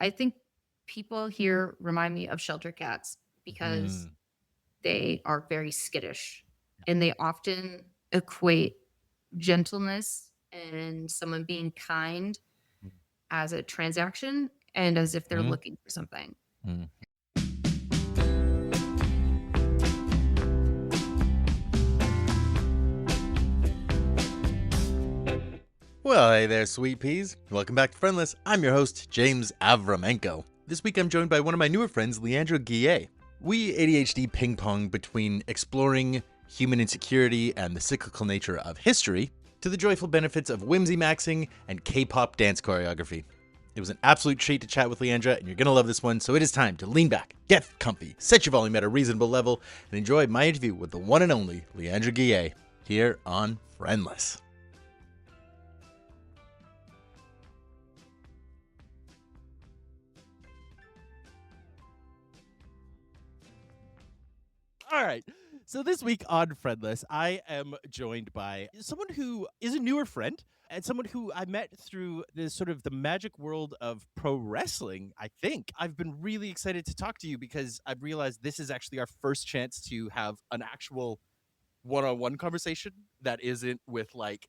I think people here remind me of shelter cats because Mm. they are very skittish and they often equate gentleness and someone being kind as a transaction and as if they're Mm. looking for something. Mm. Well, hey there, sweet peas. Welcome back to Friendless. I'm your host, James Avramenko. This week I'm joined by one of my newer friends, Leandra Guillet. We ADHD ping pong between exploring human insecurity and the cyclical nature of history to the joyful benefits of whimsy maxing and K-pop dance choreography. It was an absolute treat to chat with Leandra, and you're going to love this one, so it is time to lean back, get comfy, set your volume at a reasonable level, and enjoy my interview with the one and only Leandra Guillet here on Friendless. All right. So this week on Friendless, I am joined by someone who is a newer friend and someone who I met through the sort of the magic world of pro wrestling, I think. I've been really excited to talk to you because I've realized this is actually our first chance to have an actual one-on-one conversation that isn't with like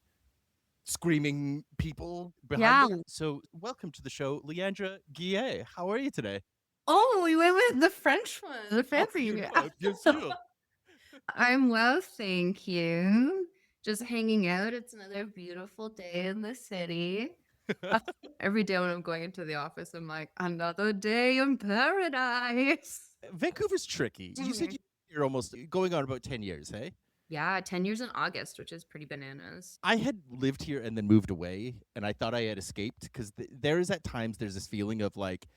screaming people behind Yeah. us. So welcome to the show, Leandra Guillet. How are you today? Oh, we went with the French one, the Oh, fancy. bien sûr. I'm well, thank you. Just hanging out. It's another beautiful day in the city. Uh, Every day when I'm going into the office, I'm like, another day in paradise. Vancouver's tricky. You said Mhm. you're almost going on about 10 years, hey? Yeah, 10 years in August, which is pretty bananas. I had lived here and then moved away, and I thought I had escaped because there is at times there's this feeling of like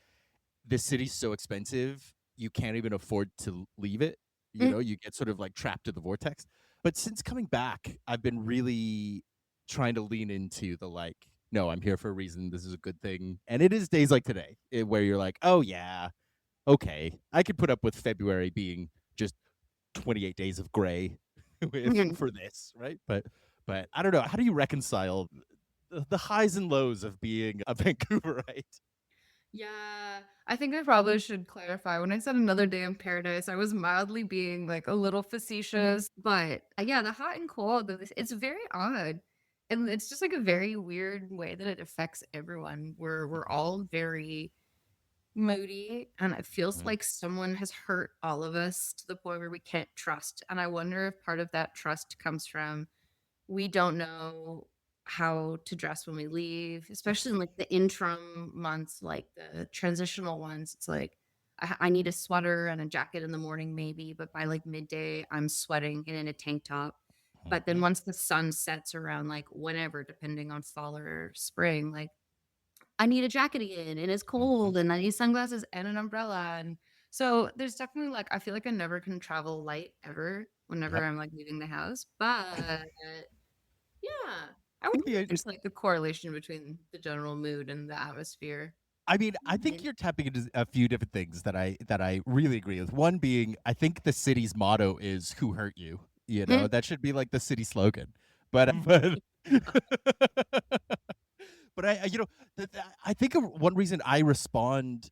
this city's so expensive you can't even afford to leave it. You Mm. know, you get sort of like trapped in the vortex. But since coming back, I've been really trying to lean into the like, no, I'm here for a reason. This is a good thing, and it is days like today where you're like, oh yeah, okay, I could put up with February being just 28 days of gray Mhm. for this, right? But I don't know. How do you reconcile the highs and lows of being a Vancouverite? Yeah, I think I probably should clarify. When I said another day in paradise, I was mildly being like a little facetious, but yeah, the hot and cold, it's very odd. And it's just like a very weird way that it affects everyone. We're all very moody, and it feels Mhm. like someone has hurt all of us to the point where we can't trust. And I wonder if part of that trust comes from we don't know how to dress when we leave, especially in like the interim months, like the transitional ones. It's like I need a sweater and a jacket in the morning, maybe, but by like midday, I'm sweating and in a tank top. But then Mhm. once the sun sets around like whenever, depending on fall or spring, like I need a jacket again and it's Mhm. cold and I need sunglasses and an umbrella. And so there's definitely like, I feel like I never can travel light ever whenever Yep. I'm like leaving the house. But yeah. I I think wonder if the there's, like, a correlation between the general mood and the atmosphere. I mean, I think Mhm. you're tapping into a few different things that I really agree with. One being, I think the city's motto is "Who hurt you?" You know, Mm. that should be like the city slogan. But but you know, I think one reason I respond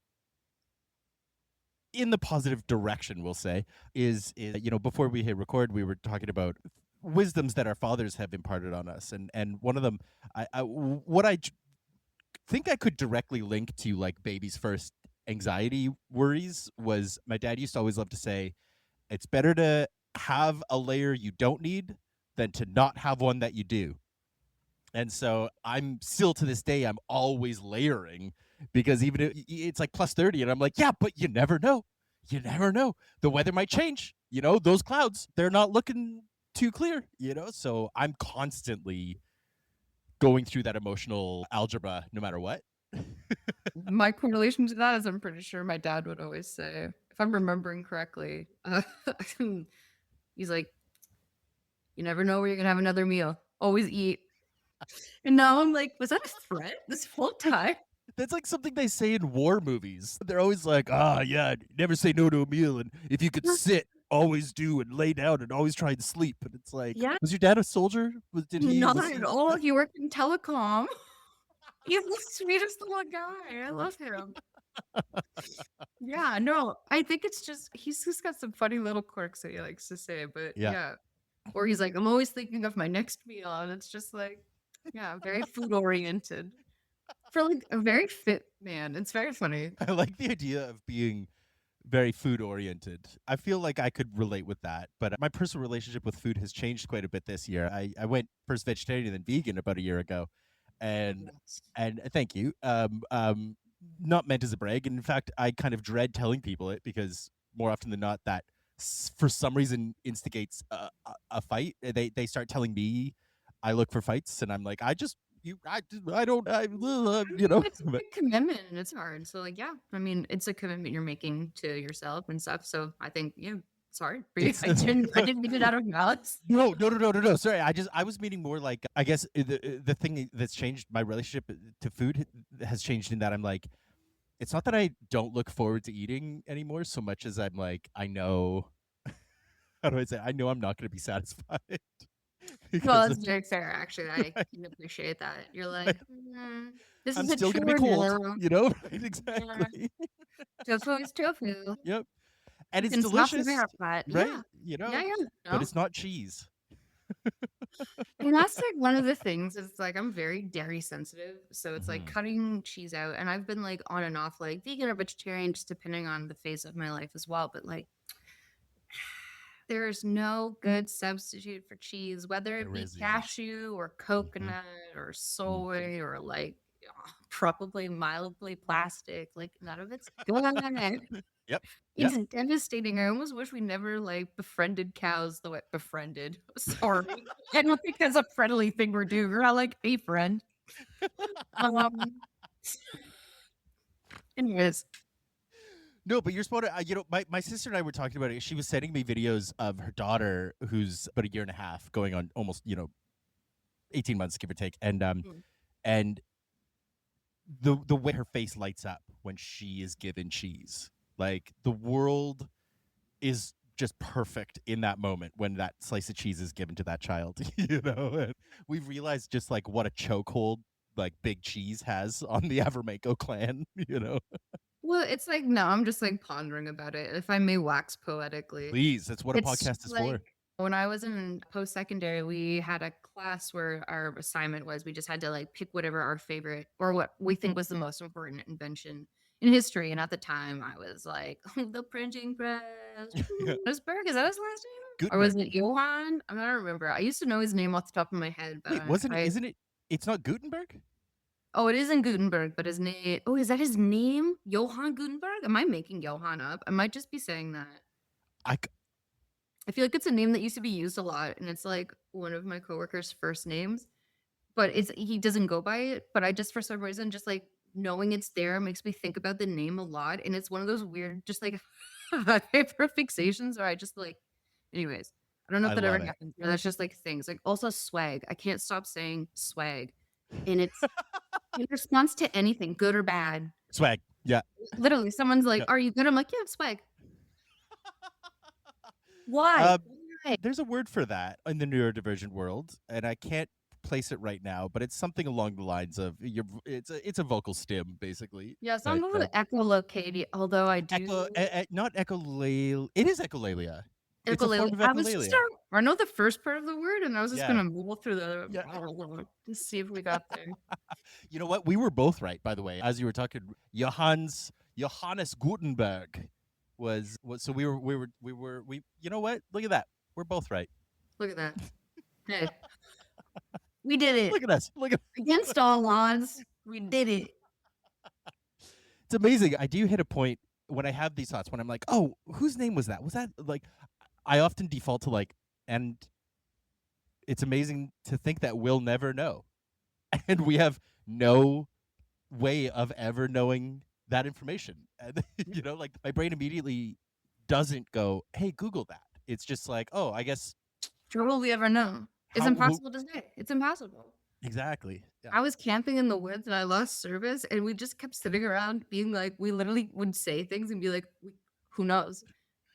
in the positive direction, we'll say, is you know, before we hit record, we were talking about wisdoms that our fathers have imparted on us, and one of them, what think I could directly link to like baby's first anxiety worries was my dad used to always love to say, it's better to have a layer you don't need than to not have one that you do. And so I'm still to this day, I'm always layering because even if it's like plus 30, and I'm like, yeah, but you never know. You never know. The weather might change. You know, those clouds, they're not looking too clear, you know? So I'm constantly going through that emotional algebra no matter what. My correlation to that is I'm pretty sure my dad would always say, if I'm remembering correctly, he's like, "You never know where you're gonna have another meal. Always eat." And now I'm like, "Was that a threat this whole time?" That's like something they say in war movies. They're always like, "Ah, yeah, never say no to a meal, and if you could sit, always do, and lay down, and always try and sleep." And it's like, Yeah, was your dad a soldier? not Was at he? all. He worked in telecom. He's the sweetest little guy. I love him. Yeah, no, I think it's just he's just got some funny little quirks that he likes to say, but Yeah. yeah. Or he's like, "I'm always thinking of my next meal," and it's just like, yeah, very food oriented for like a very fit man. It's very funny. I like the idea of being very food oriented. I feel like I could relate with that, but my personal relationship with food has changed quite a bit this year. I went first vegetarian then vegan about a year ago, and Congrats. thank you. Not meant as a brag, and in fact, I kind of dread telling people it because more often than not, that for some reason instigates a fight. They start telling me I look for fights, and I'm like, I don't I you mean, know. it's a But big commitment and it's hard. So like, yeah, I mean, it's a commitment you're making to yourself and stuff. So I think, yeah, it's hard for you. it's I didn't mean it out of malice. No. Sorry, I was meaning more like I guess the thing that's changed my relationship to food has changed in that I'm like it's not that I don't look forward to eating anymore so much as I'm like I know how do I say I know I'm not going to be satisfied Well, because that's very fair, actually. I right, can appreciate that. You're right, like, this I'm is a still going to be chore cold, now. right, Yeah, exactly. tofu is tofu. Yep. And You it's can stop the delicious, bear pot. right? Yeah. Yeah, yeah. But No. it's not cheese. And that's like one of the things is like I'm very dairy sensitive. So it's like Mhm. cutting cheese out. And I've been like on and off like vegan or vegetarian, just depending on the phase of my life as well. But like there's no good substitute for cheese, whether it There be isn't. cashew or Mhm. coconut or Mm. soy or like probably mildly plastic. Like none of it's good. Yep. Yep. It's devastating. I almost wish we never like befriended cows the way befriended. Sorry. I don't think that's a friendly thing we're doing. We're not like, hey friend. Um anyways. No, but you're spot on. My sister and I were talking about it. She was sending me videos of her daughter, who's about a year and a half, going on almost 18 months, give or take, Mm. and the way her face lights up when she is given cheese, like the world is just perfect in that moment when that slice of cheese is given to that child. And we've realized just like what a chokehold like big cheese has on the Avramenko clan. Well, it's like no, I'm just like pondering about it, if I may wax poetically. Please, that's what a It's podcast is like for. when I was in post-secondary, we had a class where our assignment was we just had to like pick whatever our favorite or what we think was the most important invention in history. And at the time, I was like, the printing press. Gutenberg, is that his last name? Or was Gutenberg. it Johann? I don't remember. I used to know his name off the top of my head, but Wait, wasn't it? Isn't it? It's not Gutenberg. oh, it isn't Gutenberg, but his name. Oh, is that his name? Johann Gutenberg? Am I making Johann up? I might just be saying that. I c- I feel like it's a name that used to be used a lot, and it's like one of my coworkers' first names, but it's he doesn't go by it. But I just for some reason just like knowing it's there makes me think about the name a lot, and it's one of those weird, just like hyper fixations where I just like. Anyways, I don't know if I that ever love it. happens. Or that's just like things like also swag. I can't stop saying swag, and it's in response to anything, good or bad. Swag. Yeah. Literally, someone's like, Yeah. "Are you good?" I'm like, "Yeah, swag." Why? Uh, Why? there's a word for that in the neurodivergent world, and I can't place it right now, but it's something along the lines of it's a vocal stim basically. Yeah, so I'm But going with echolocatia, although I do not echolalia. It is echolalia. It's a echolale. form of I was just echolalia. I know the first part of the word, and I was just Yeah. gonna mumble through Yeah. the to see if we got there. You know what? We were both right, by the way. As you were talking, Johannes Gutenberg was so we you know what? Look at that. We're both right. Look at that. Hey, we did it. Look at us. Look at Against all odds, we did it. It's amazing. I do hit a point when I have these thoughts when I'm like, "Oh, whose name was that?" Was that like I often default to like and it's amazing to think that we'll never know. And we have no way of ever knowing that information. And like my brain immediately doesn't go, "Hey, Google that." It's just like, "Oh, I guess Sure will we ever know? It's how impossible to say. It's impossible. exactly." Yeah. I was camping in the woods and I lost service, and we just kept sitting around being like, we literally would say things and be like, who knows?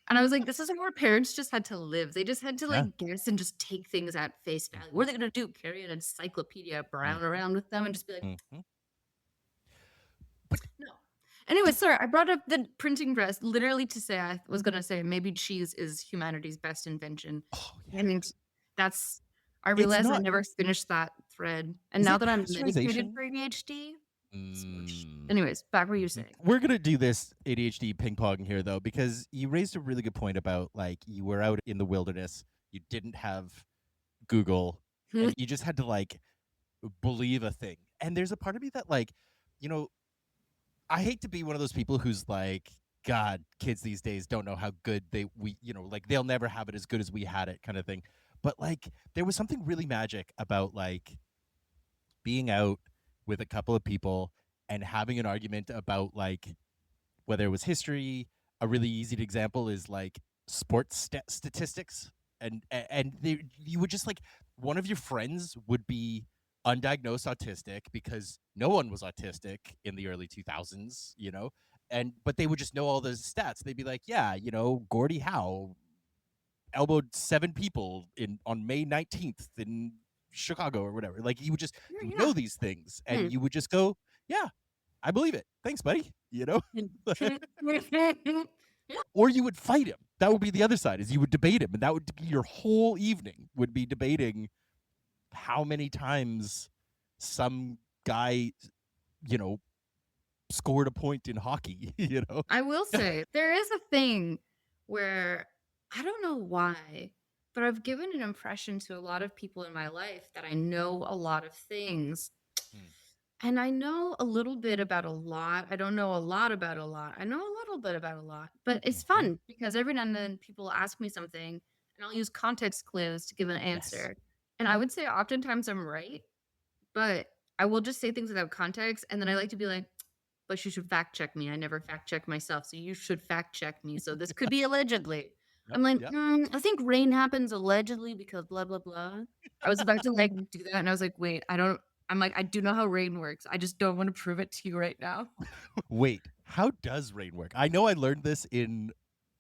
And I was like, this is how our parents just had to live. They just had to Yeah. like guess and just take things at face value. What are they gonna do? Carry an encyclopedia Mm, Brown around with them and just be like, mhm. But no. Anyway, sorry, I brought up the printing press literally to say I was gonna say maybe cheese is humanity's best invention. Oh yeah. And that's I It's realized I not. never finished that thread. And Is now it that I'm medicated pasteurization? for ADHD, smushed. Mm. Anyways, back what you were Mhm. saying. We're gonna do this ADHD ping pong here though, because you raised a really good point about like you were out in the wilderness, you didn't have Google, and you just had to like believe a thing. And there's a part of me that like, you know, I hate to be one of those people who's like, God, kids these days don't know how good like they'll never have it as good as we had it, kind of thing. But like, there was something really magic about like being out with a couple of people and having an argument about like whether it was history. A really easy example is like sports statistics, and you would just like one of your friends would be undiagnosed autistic because no one was autistic in the early 2000s, and but they would just know all the stats. They'd be like, yeah, Gordie Howe elbowed 7 people in on May 19th in Chicago or whatever. Like you would Yeah. know these things and Hmm. you would just go, yeah, I believe it. Thanks, buddy. Or you would fight him. That would be the other side, is you would debate him, and that would be your whole evening would be debating how many times some guy, you know, scored a point in hockey, I will say there is a thing where I don't know why, but I've given an impression to a lot of people in my life that I know a lot of things. Mm, And I know a little bit about a lot. I don't know a lot about a lot. I know a little bit about a lot, but it's mhm. fun because every now and then people ask me something and I'll use context clues to give an Yes. answer. And I would say oftentimes I'm right, but I will just say things without context. And then I like to be like, but you should fact check me. I never fact check myself. So you should fact check me. So this could be allegedly. Yep, I'm like, yep. I think rain happens allegedly because blah, blah, blah. I was about to like do that. And I was like, wait, I don't, I'm like, I do know how rain works. I just don't want to prove it to you right now. Wait, how does rain work? I know I learned this in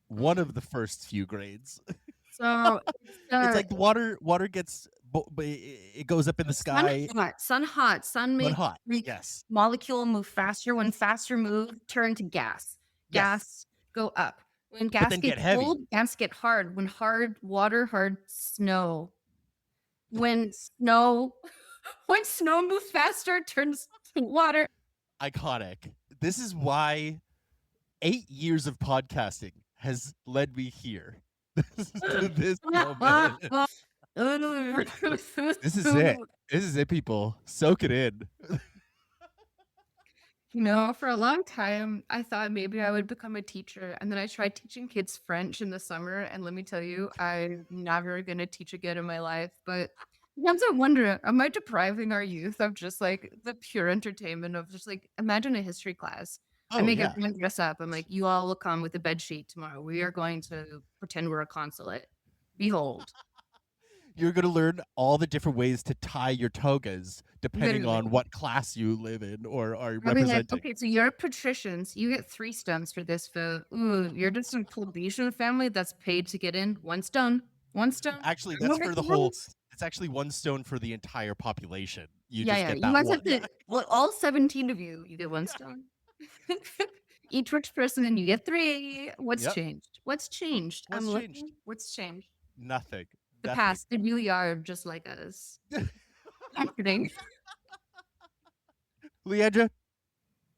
one Mm. of the first few grades. So it's It's like the water gets it goes up in the sun sky, hot, sun hot, sun but make hot. Yes. molecule move faster. When faster move, turn to gas. Yes. Gas go up. When But gas then get gets heavy. cold, gas get hard. When hard, water, hard, snow. When snow, when snow moves faster, turns to water. Iconic. This is why 8 years of podcasting has led me here. To this moment. This is it. This is it, people. Soak it in. For a long time, I thought maybe I would become a teacher. And then I tried teaching kids French in the summer. And let me tell you, I'm never going to teach again in my life. But sometimes I wonder, am I depriving our youth of just like the pure entertainment of just like, imagine a history class. I Oh make yeah. everyone dress up. I'm like, you all will come with a bed sheet tomorrow. We are going to pretend we're a consulate. Behold, You're gonna learn all the different ways to tie your togas depending literally. on what class you live in or are I'll be like, representing. okay, so you're patricians. You get 3 stones for this vote. Ooh, you're just a plebeian family that's paid to get in. 1 stone. 1 stone. Actually, No that's for the whole vacations. it's actually 1 stone for the entire population. You Yeah, just yeah. get You that guys one. have to, well, all 17 of you, you get 1 stone. Each rich person, and you get three. What's Yep. changed? What's changed? What's I'm changed? looking. What's changed? Nothing. The Nothing. past. They really are just like us. I'm kidding. Leandra,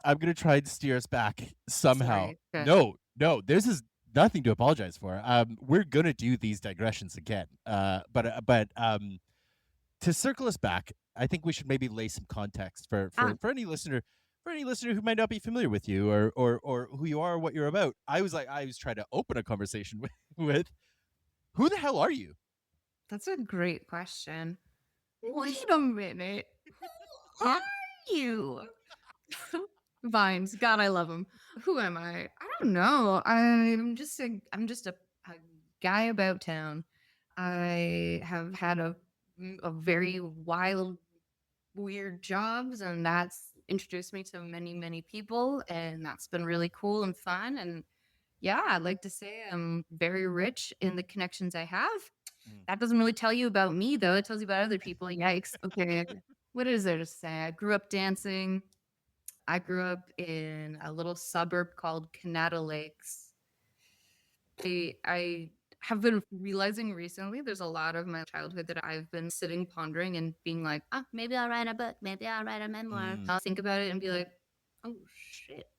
I'm gonna try and steer us back somehow. Sorry. Okay. No, no, this is nothing to apologize for. We're gonna do these digressions again. But to circle us back, I think we should maybe lay some context for Ah, any listener who might not be familiar with you or who you are or what you're about. I was trying to open a conversation with who the hell are you? that's a great question. Wait a minute. Who are you? Vines. God, I love them. Who am I? I don't know. I'm just a guy about town. I have had a very wild, weird jobs, and that's introduced me to many, many people, and that's been really cool and fun. And yeah, I'd like to say I'm very rich in the connections I have. Mm. That doesn't really tell you about me, though. It tells you about other people. Yikes. Okay. What is there to say? I grew up dancing. I grew up in a little suburb called Canada Lakes. I have been realizing recently there's a lot of my childhood that I've been sitting pondering and being like, "Ah, maybe I'll write a book, maybe I'll write a memoir." Mm. I'll think about it and be like, "Oh shit.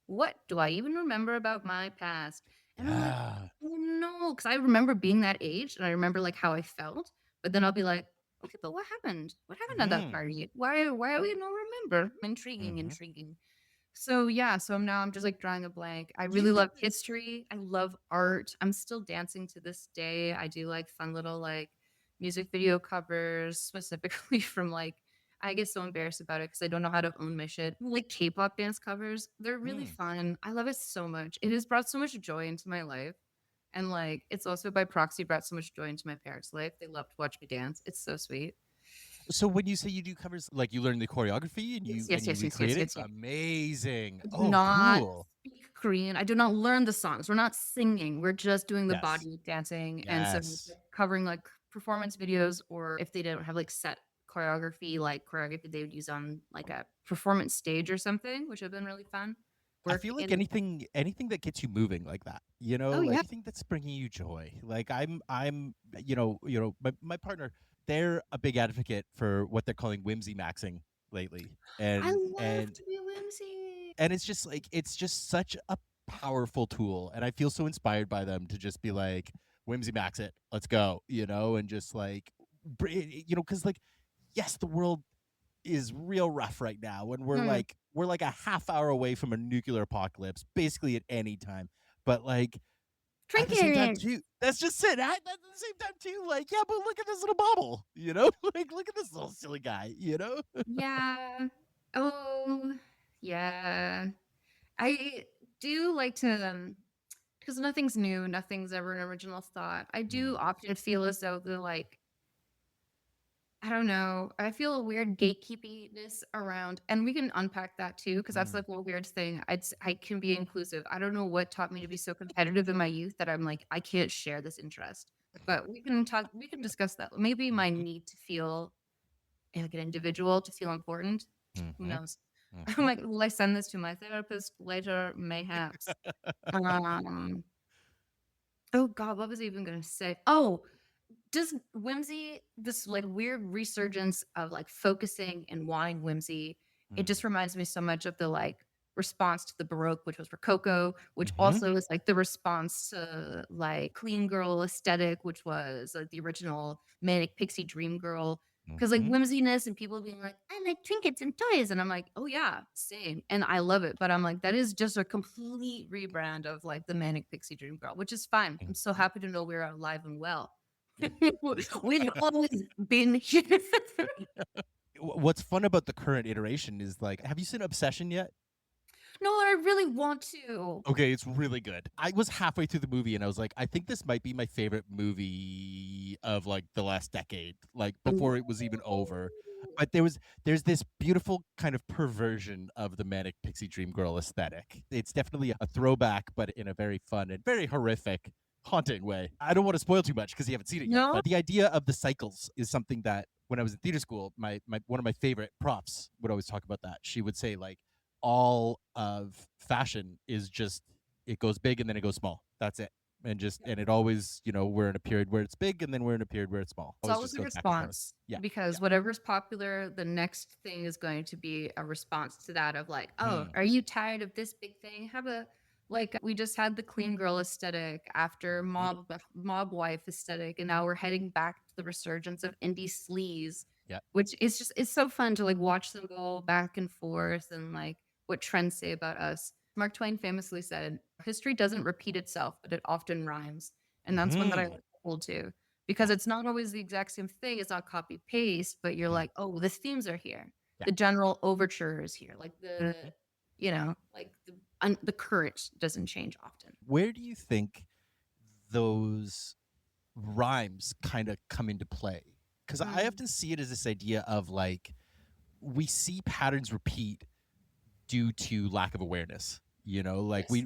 What do I even remember about my past?" And I'm like, Yeah. "Oh no," because I remember being that age and I remember like how I felt, but then I'll be like, "Okay, but what happened? What happened at that Mhm. party? Why are we no remember?" Intriguing, Mhm. intriguing. So yeah, so now I'm just like drawing a blank. I really love Yes. history. I love art. I'm still dancing to this day. I do like fun little like music video covers, specifically from like I get so embarrassed about it because I don't know how to own my shit. Like K-pop dance covers. They're really Mm. fun. I love it so much. It has brought so much joy into my life. And like it's also by proxy brought so much joy into my parents' life. They love to watch me dance. It's so sweet. So when you say you do covers, like, you learn the choreography and Yes, you yes, yes, yes, yes, recreate it? yes, yes. Amazing. I do Oh, not cool. speak Korean. I do not learn the songs. We're not singing. We're just doing the Yes. body dancing. And so it's, Yes. like, covering like performance videos, or if they don't have like set choreography, like choreography they would use on like a performance stage or something, which have been really fun. I Work feel like in anything that gets you moving like that, oh like yeah. anything that's bringing you joy. Like I'm my partner, they're a big advocate for what they're calling whimsy maxing lately. I And love and to be whimsy. and it's just like it's just such a powerful tool, and I feel so inspired by them to just be like whimsy max it. Let's go, and just like cuz like yes, the world is real rough right now, and Mm. we're like a half hour away from a nuclear apocalypse, basically at any time. But like at the same time Trinket. too, that's just it. At the same time too, like yeah, but look at this little bobble, like look at this little silly guy. Yeah. Oh, yeah. I do like to because nothing's new, nothing's ever an original thought. I do Mm. often feel as though the like I don't know. I feel a weird gatekeepiness around, and we can unpack that too, because that's Mm. like one weird thing. I can be inclusive. I don't know what taught me to be so competitive in my youth that I'm like I can't share this interest. But we can talk. We can discuss that. Maybe my Mhm. need to feel like an individual, to feel important. Who Mhm. knows? I'm Mhm. like, will I send this to my therapist later? Mayhaps. Um. Oh God, what was I even gonna say? Oh, does whimsy, this like weird resurgence of like focusing and wanting whimsy, it Mm. just reminds me so much of the like response to the Baroque, which was Rococo, which Mhm. also is like the response to like clean girl aesthetic, which was like the original manic pixie dream girl. Because like Mhm. whimsiness and people being like, I like trinkets and toys. And I'm like, oh yeah, same. And I love it. But I'm like, that is just a complete rebrand of like the manic pixie dream girl, which is fine. I'm so Mhm. happy to know we're alive and well. We've always been here. What's fun about the current iteration is like, have you seen Obsession yet? No, I really want to. Okay, it's really good. I was halfway through the movie and I was like, I think this might be my favorite movie of like the last decade, like before it was even over. But there's this beautiful kind of perversion of the manic pixie dream girl aesthetic. It's definitely a throwback, but in a very fun and very horrific, haunting way. I don't want to spoil too much because you haven't seen it yet, No? but the idea of the cycles is something that when I was in theater school, my one of my favorite profs would always talk about that. She would say like all of fashion is just it goes big and then it goes small. That's it. And it always, we're in a period where it's big and then we're in a period where it's small. It's Always always just a goes back and forth. response Yeah. Yeah. because whatever's popular, the next thing is going to be a response to that of like, oh, Mm. are you tired of this big thing? Have a like we just had the clean girl aesthetic after Mhm. mob wife aesthetic, and now we're heading back to the resurgence of indie sleaze, Yeah. which is just it's so fun to like watch them go back and forth and like what trends say about us. Mark Twain famously said, history doesn't repeat itself, but it often rhymes. And that's one that I Hmm. like to hold to because Yeah. it's not always the exact same thing. It's not copy paste, but you're Mm. like, oh, the themes are here. Yeah. The general overture is here. Like Mhm. like the current doesn't change often. Where do you think those rhymes kind of come into play? Because I Mm, often see it as this idea of like we see patterns repeat due to lack of awareness. Like yes.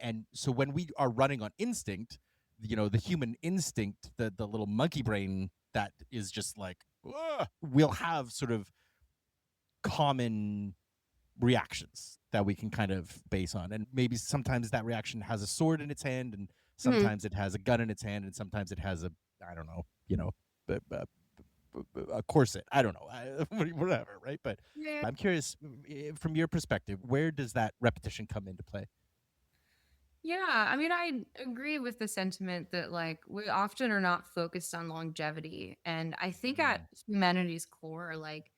and so when we are running on instinct, the human instinct, the little monkey brain that is just like, "Ugh," we'll have sort of common reactions that we can kind of base on. And maybe sometimes that reaction has a sword in its hand, and Mhm. sometimes it has a gun in its hand, and sometimes it has a, I don't know, b- b- a corset. I don't know, whatever, right? But Yeah. I'm curious, from your perspective, where does that repetition come into play? Yeah, I mean, I agree with the sentiment that like we often are not focused on longevity. And I think at Mm, humanity's core, like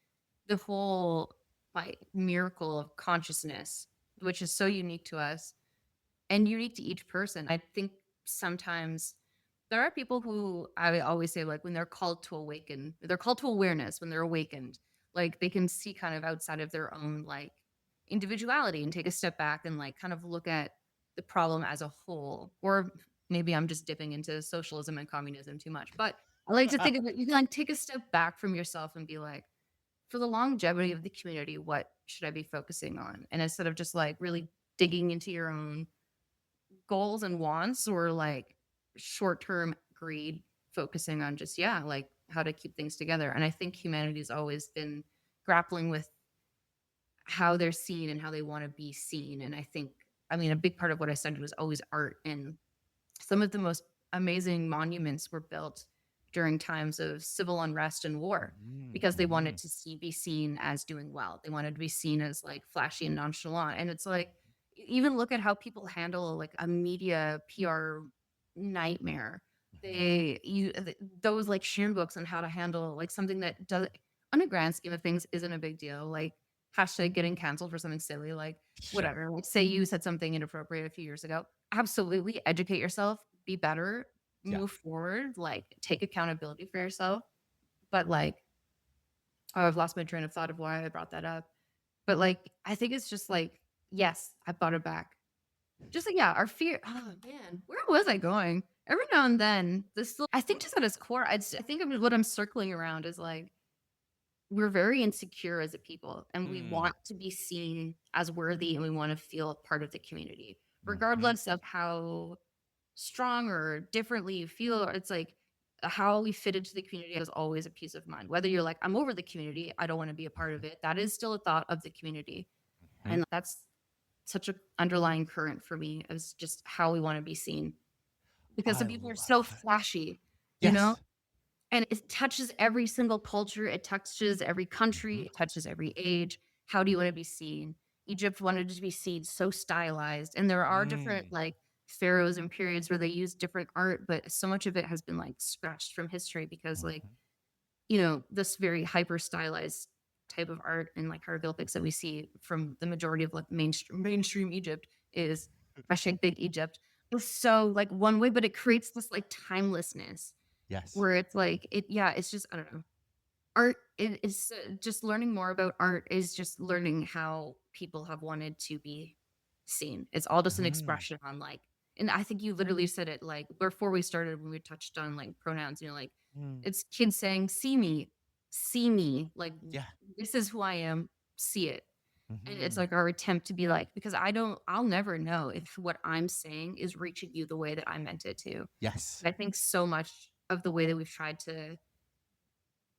the whole like miracle of consciousness, which is so unique to us and unique to each person. I think sometimes there are people who I always say, like, when they're called to awaken, they're called to awareness when they're awakened, like they can see kind of outside of their own like individuality and take a step back and like kind of look at the problem as a whole. Or maybe I'm just dipping into socialism and communism too much, but I like to think of it, you can like take a step back from yourself and be like, for the longevity of the community, what should I be focusing on? And instead of just like really digging into your own goals and wants or like short-term greed, focusing on just, yeah, like how to keep things together. And I think humanity's always been grappling with how they're seen and how they want to be seen. And I think, I mean, a big part of what I studied was always art. And some of the most amazing monuments were built during times of civil unrest and war mm, because they wanted mhm, to be seen as doing well. They wanted to be seen as like flashy and nonchalant. And it's like even look at how people handle like a media PR nightmare. mhm. Those like handbooks on how to handle like something that does on a grand scheme of things isn't a big deal. Like hashtag getting canceled for something silly, like Sure. whatever. Like say you said something inappropriate a few years ago. Absolutely educate yourself, be better, Yeah. move forward, like take accountability for yourself. But like, oh, I've lost my train of thought of why I brought that up. But like, I think it's just like, yes, I brought it back. Just like, yeah, our fear. Oh man, where was I going? Every now and then, I think just at its core, I think what I'm circling around is like, we're very insecure as a people and we Mm, want to be seen as worthy and we want to feel part of the community, mhm, regardless of how strong or differently you feel. It's like how we fit into the community is always a peace of mind. Whether you're like, I'm over the community, I don't want to be a part of it. That is still a thought of the community. mhm. And that's such an underlying current for me is just how we want to be seen. Because I some people are so love it. flashy, you know? Yes. And it touches every single culture, it touches every country, Mhm, it touches every age. How do you wanna be seen? Egypt wanted to be seen so stylized, and there are different, mm, like, pharaohs and periods where they use different art, but so much of it has been, like, scratched from history because, like, mhm. this very hyper stylized type of art and, like, hieroglyphics that we see from the majority of, like, mainstream Egypt is hashtag big Egypt. Was so, like, one way, but it creates this, like, timelessness Yes. where it's like it's just I don't know. Art is just learning more about art is just learning how people have wanted to be seen. It's all just an Mhm, expression on like and I think you literally said it like before we started when we touched on like pronouns, like mm. it's kids saying, see me, like Yeah. this is who I am, see it. And it's Mhm. like our attempt to be like, because I'll never know if what I'm saying is reaching you the way that I meant it to. Yes. And I think so much of the way that we've tried to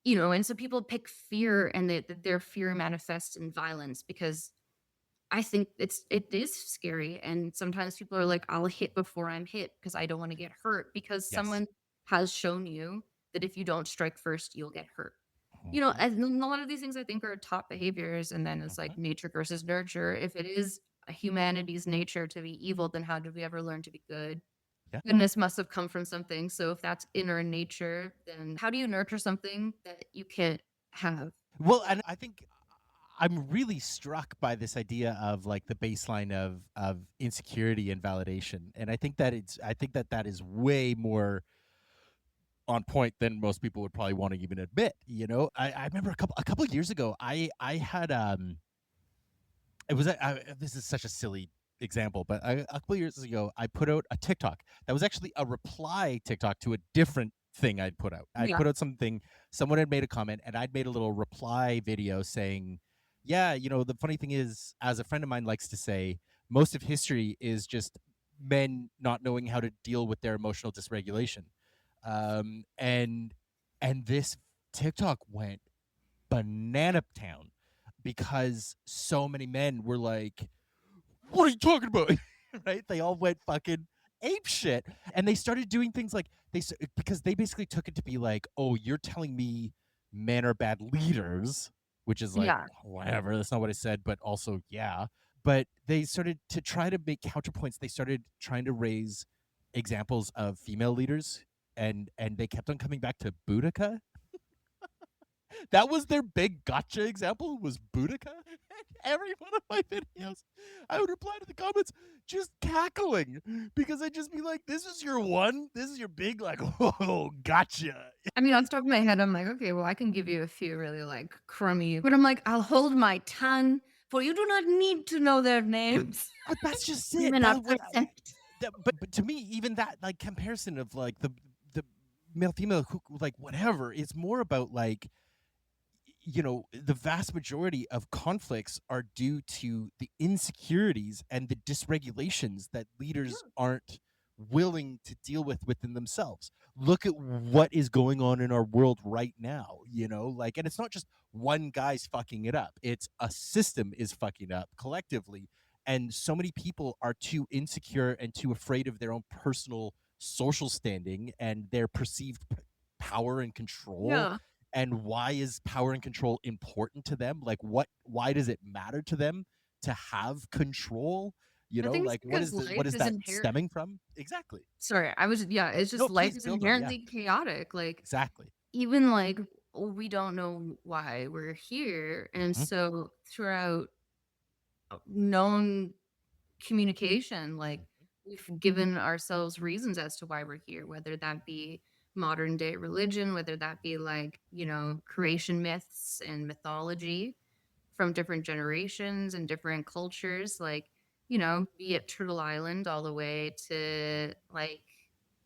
and so people pick fear and their fear manifests in violence because I think it is scary. And sometimes people are like, I'll hit before I'm hit because I don't want to get hurt because Yes. someone has shown you that if you don't strike first, you'll get hurt. Mhm, And a lot of these things I think are taught behaviors, and then it's like mhm. nature versus nurture. If it is a humanity's nature to be evil, then how did we ever learn to be good? Yeah. Goodness must have come from something. So if that's inner nature, then how do you nurture something that you can't have? Well, and I think I'm really struck by this idea of like the baseline of insecurity and validation, and I think that that is way more on point than most people would probably want to even admit. I remember a couple of years ago, I had it was this is such a silly example, but a couple years ago, I put out a TikTok that was actually a reply TikTok to a different thing I'd put out. I'd Yeah. put out something, someone had made a comment, and I'd made a little reply video saying, "Yeah, the funny thing is, as a friend of mine likes to say, most of history is just men not knowing how to deal with their emotional dysregulation." And this TikTok went banana town. because so many men were like, "What are you talking about?" Right? They all went fucking ape shit, and they started doing things like because they basically took it to be like, "Oh, you're telling me men are bad leaders," which is like, Yeah. whatever. That's not what I said, but also, yeah. But they started to try to make counterpoints. They started trying to raise examples of female leaders, and they kept on coming back to Boudica. That was their big gotcha example was Boudica. Every one of my videos, I would reply to the comments just cackling because I'd just be like, "This is your one. This is your big like, oh, gotcha." I mean, on top of my head, I'm like, okay, well, I can give you a few really like crummy, but I'm like, I'll hold my tongue, for you do not need to know their names. But that's just it. Women are perfect. But to me, even that like comparison of like the male female who like whatever, it's more about like the vast majority of conflicts are due to the insecurities and the dysregulations that leaders aren't willing to deal with within themselves. Look at what is going on in our world right now, like, and it's not just one guy's fucking it up, it's a system is fucking up collectively. And so many people are too insecure and too afraid of their own personal social standing and their perceived power and control. Yeah. And why is power and control important to them? Like, why does it matter to them to have control? I think it's Like, because what life is is that inherent. stemming from? Exactly. Sorry, yeah, it's just No, life please is build on. Yeah, inherently chaotic. Like, exactly. even like we don't know why we're here. And Mhm, so throughout known communication, like we've given ourselves reasons as to why we're here, whether that be modern day religion, whether that be like, creation myths and mythology from different generations and different cultures, like, be it Turtle Island all the way to like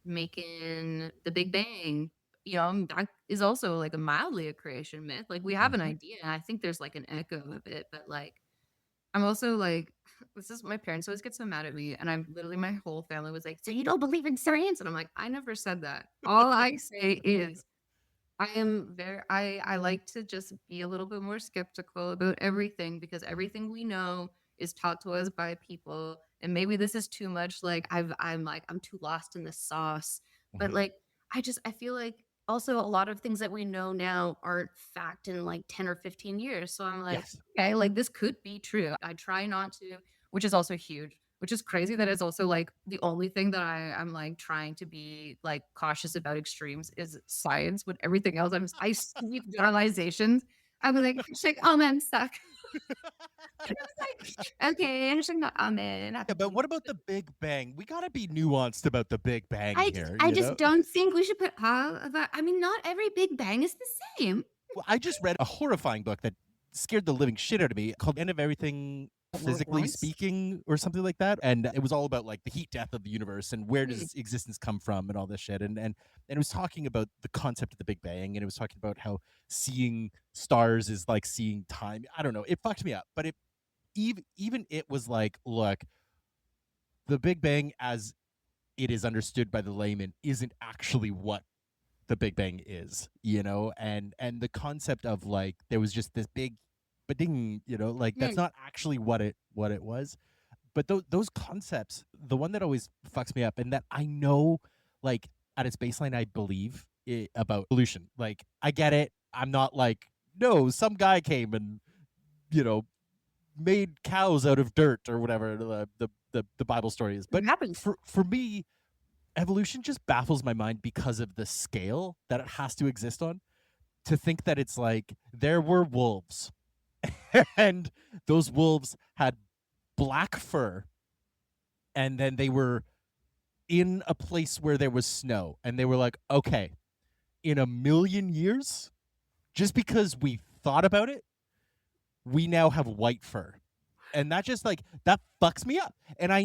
making the Big Bang. That is also like a mildly a creation myth. Like we have an mhm. idea. And I think there's like an echo of it, but like I'm also like, this is my parents always get so mad at me. And I'm literally, my whole family was like, so you don't believe in science? And I'm like, I never said that. All I say is, I like to just be a little bit more skeptical about everything because everything we know is taught to us by people. And maybe this is too much. Like, I'm too lost in the sauce. But Mhm. like, I feel like also a lot of things that we know now aren't fact in like 10 or 15 years. So I'm like, Yes. okay, like this could be true. I try not to, which is also huge, which is crazy that it's also like the only thing that I'm like trying to be like cautious about extremes is science. But everything else, I see generalizations. I'm like, oh man, stuck. It's like, okay, I'm just like, oh man, Yeah, but what about the Big Bang? We gotta be nuanced about the Big Bang here, I just don't think we should put all of I mean, not every Big Bang is the same. Well, I just read a horrifying book that scared the living shit out of me called End of Everything All at Physically once. Speaking or something like that. And it was all about like the heat death of the universe and where Mm. does existence come from and all this shit. And it was talking about the concept of the Big Bang and it was talking about how seeing stars is like seeing time. I don't know. It fucked me up. But even it was like, look, the Big Bang as it is understood by the layman isn't actually what the Big Bang is, and the concept of like there was just this big ding, like that's Mm. not actually what it was. But those concepts, the one that always fucks me up, and that I know, like at its baseline, I believe about evolution. Like I get it. I'm not like no, some guy came and you know made cows out of dirt or whatever the Bible story is. It But happens. for me, evolution just baffles my mind because of the scale that it has to exist on. To think that it's like there were wolves and those wolves had black fur and then they were in a place where there was snow and they were like, okay, in a million years, just because we thought about it, we now have white fur. And that just like that fucks me up. And I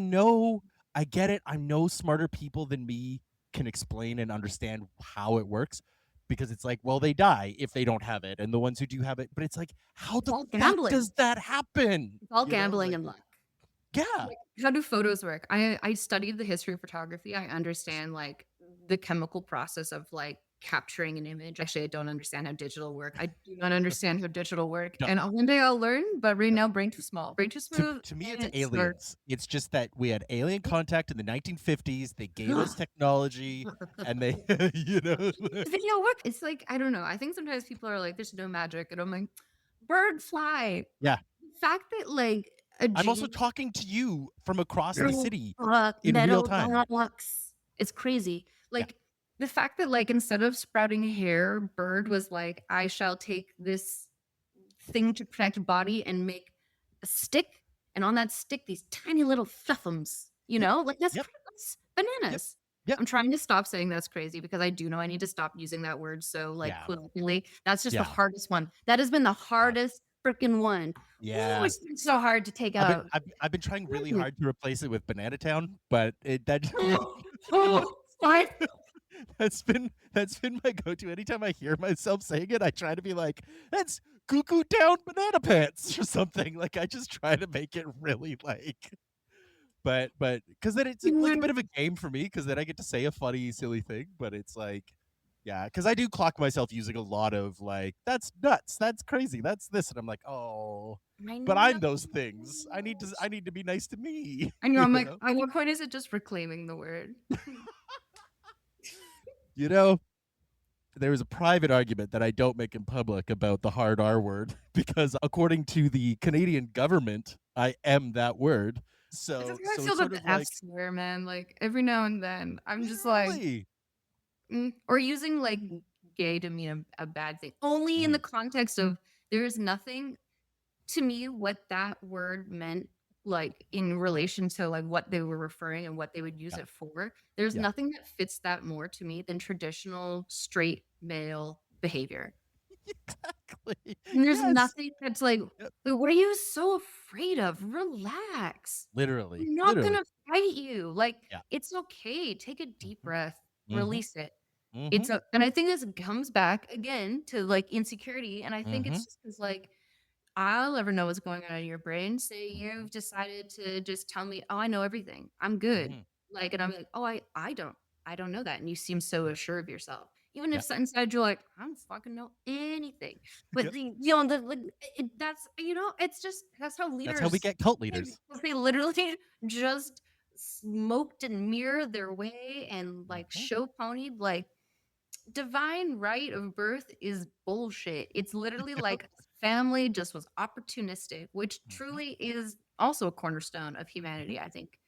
get it. I know smarter people than me can explain and understand how it works because it's like, well, they die if they don't have it, and the ones who do have it. But it's like, how It's the all fuck gambling. does that happen? It's all gambling and luck. Yeah. Like, how do photos work? I studied the history of photography. I understand like the chemical process of like capturing an image. Actually, I don't understand how digital work. I do not understand how digital work, No, and one day I'll learn, but right now, brain too small, brain too to smooth, to me, and it's it's or aliens. It's just that we had alien contact in the 1950s. They gave us technology, and they, you know, video work. It's like, I don't know. I think sometimes people are like, "There's no magic," and I'm like, "Bird fly." yeah. The fact that like a I'm also gene talking to you from across the city in real metal time. box. It's crazy. Yeah. Like the fact that like instead of sprouting hair, Bird was like, I shall take this thing to protect body and make a stick, and on that stick, these tiny little fluffums. Yep. Like Yep. that's Yep. bananas. Yep. I'm trying to stop saying that's crazy because I do know I need to stop using that word so like Yeah. colloquially. That's just the Yeah. hardest one. That has been the Yeah. hardest freaking one. Ooh, Yeah. it's been so hard to take I've been out. I've I've been trying really hard to replace it with Banana Town, but it that I that's been my go-to. Anytime I hear myself saying it, I try to be like, "That's Cuckoo Down Banana Pants" or something. Like, I just try to make it really like but because then it's like a bit of a game for me because then I get to say a funny, silly thing, but it's like yeah, because I do clock myself using a lot of like, "That's nuts, that's crazy, that's this," and I'm like, "Oh, my but I'm those nose. things. I need to be nice to me," I know, you I'm like, know? at what point is it just reclaiming the word? You know, there is a private argument that I don't make in public about the hard R word because according to the Canadian government, I am that word. It's So just how I so feel it's about sort of the F like, swear, man. Like every now and then, I'm just like, really? or using like gay to mean a bad thing. Only in the Mhm. context of there is nothing to me what that word meant like in relation to like what they were referring and what they would use Yeah. it for. There's Yeah. nothing that fits that more to me than traditional straight male behavior. Exactly. And there's Yes. nothing that's like, Yep. "What are you so afraid of? Relax. Literally. I'm not Literally. gonna fight you. Like, Yeah. it's okay. Take a deep Mhm. breath, Mhm. release it." Mhm. And I think this comes back again to like insecurity. And I think it's Mhm. just because like I'll never know what's going on in your brain. Say you've decided to just tell me, "Oh, I know everything. I'm good." Mhm. Like, and I'm like, "Oh, I don't know that." And you seem so assured of yourself, even if Yep. inside you're like, "I don't fucking know anything." But Yep. like, that's it's just that's how That's how we leaders. get cult They, leaders. they literally just smoked and mirrored their way and like Mhm. show ponied like divine right of birth is bullshit. It's literally Yep. like family just was opportunistic, which Mhm. truly is also a cornerstone of Mhm. humanity, I think.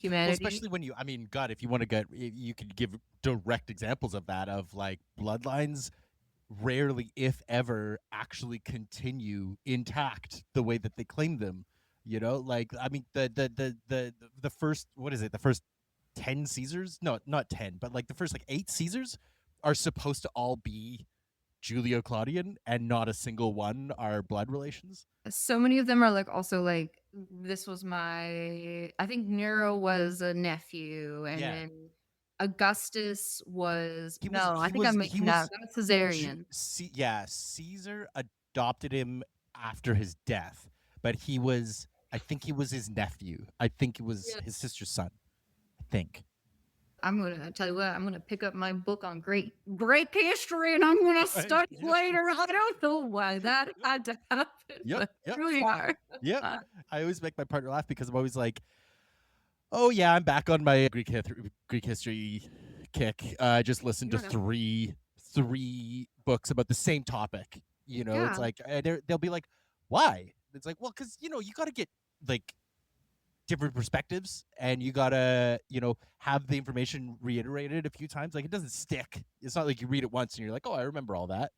Well, Humanity. especially when I mean, God, if you want to you could give direct examples of that, of like bloodlines rarely, if ever, actually continue intact the way that they claim them. You know, like I mean, the first, what is it? The first 10 Caesars? No, not 10, but like the first like 8 Caesars are supposed to all be Julio Claudian, and not a single one are blood relations. So many of them are like also like this was I think Nero was a nephew and Yeah, then Augustus was he was no, I he think I'm was he making that. was That's Caesarian. Yeah, Caesar adopted him after his death, but he was, I think he was his nephew. I think it was Yeah. his sister's son. I think. I'm gonna tell you what, I'm gonna pick up my book on Greek history and I'm gonna Right. study Yep. later. I don't know why that Yep. had to happen, Yep. but Yep. here we are. Yep. Uh, I always make my partner laugh because I'm always like, "Oh yeah, I'm back on my Greek history kick. I just listened to yeah. three books about the same topic." You know, it's Yeah. like they'll be like, "Why?" It's like, "Well, because you got to get like different perspectives, and you gotta have the information reiterated a few times. Like it doesn't stick. It's not like you read it once and you're like, oh, I remember all that.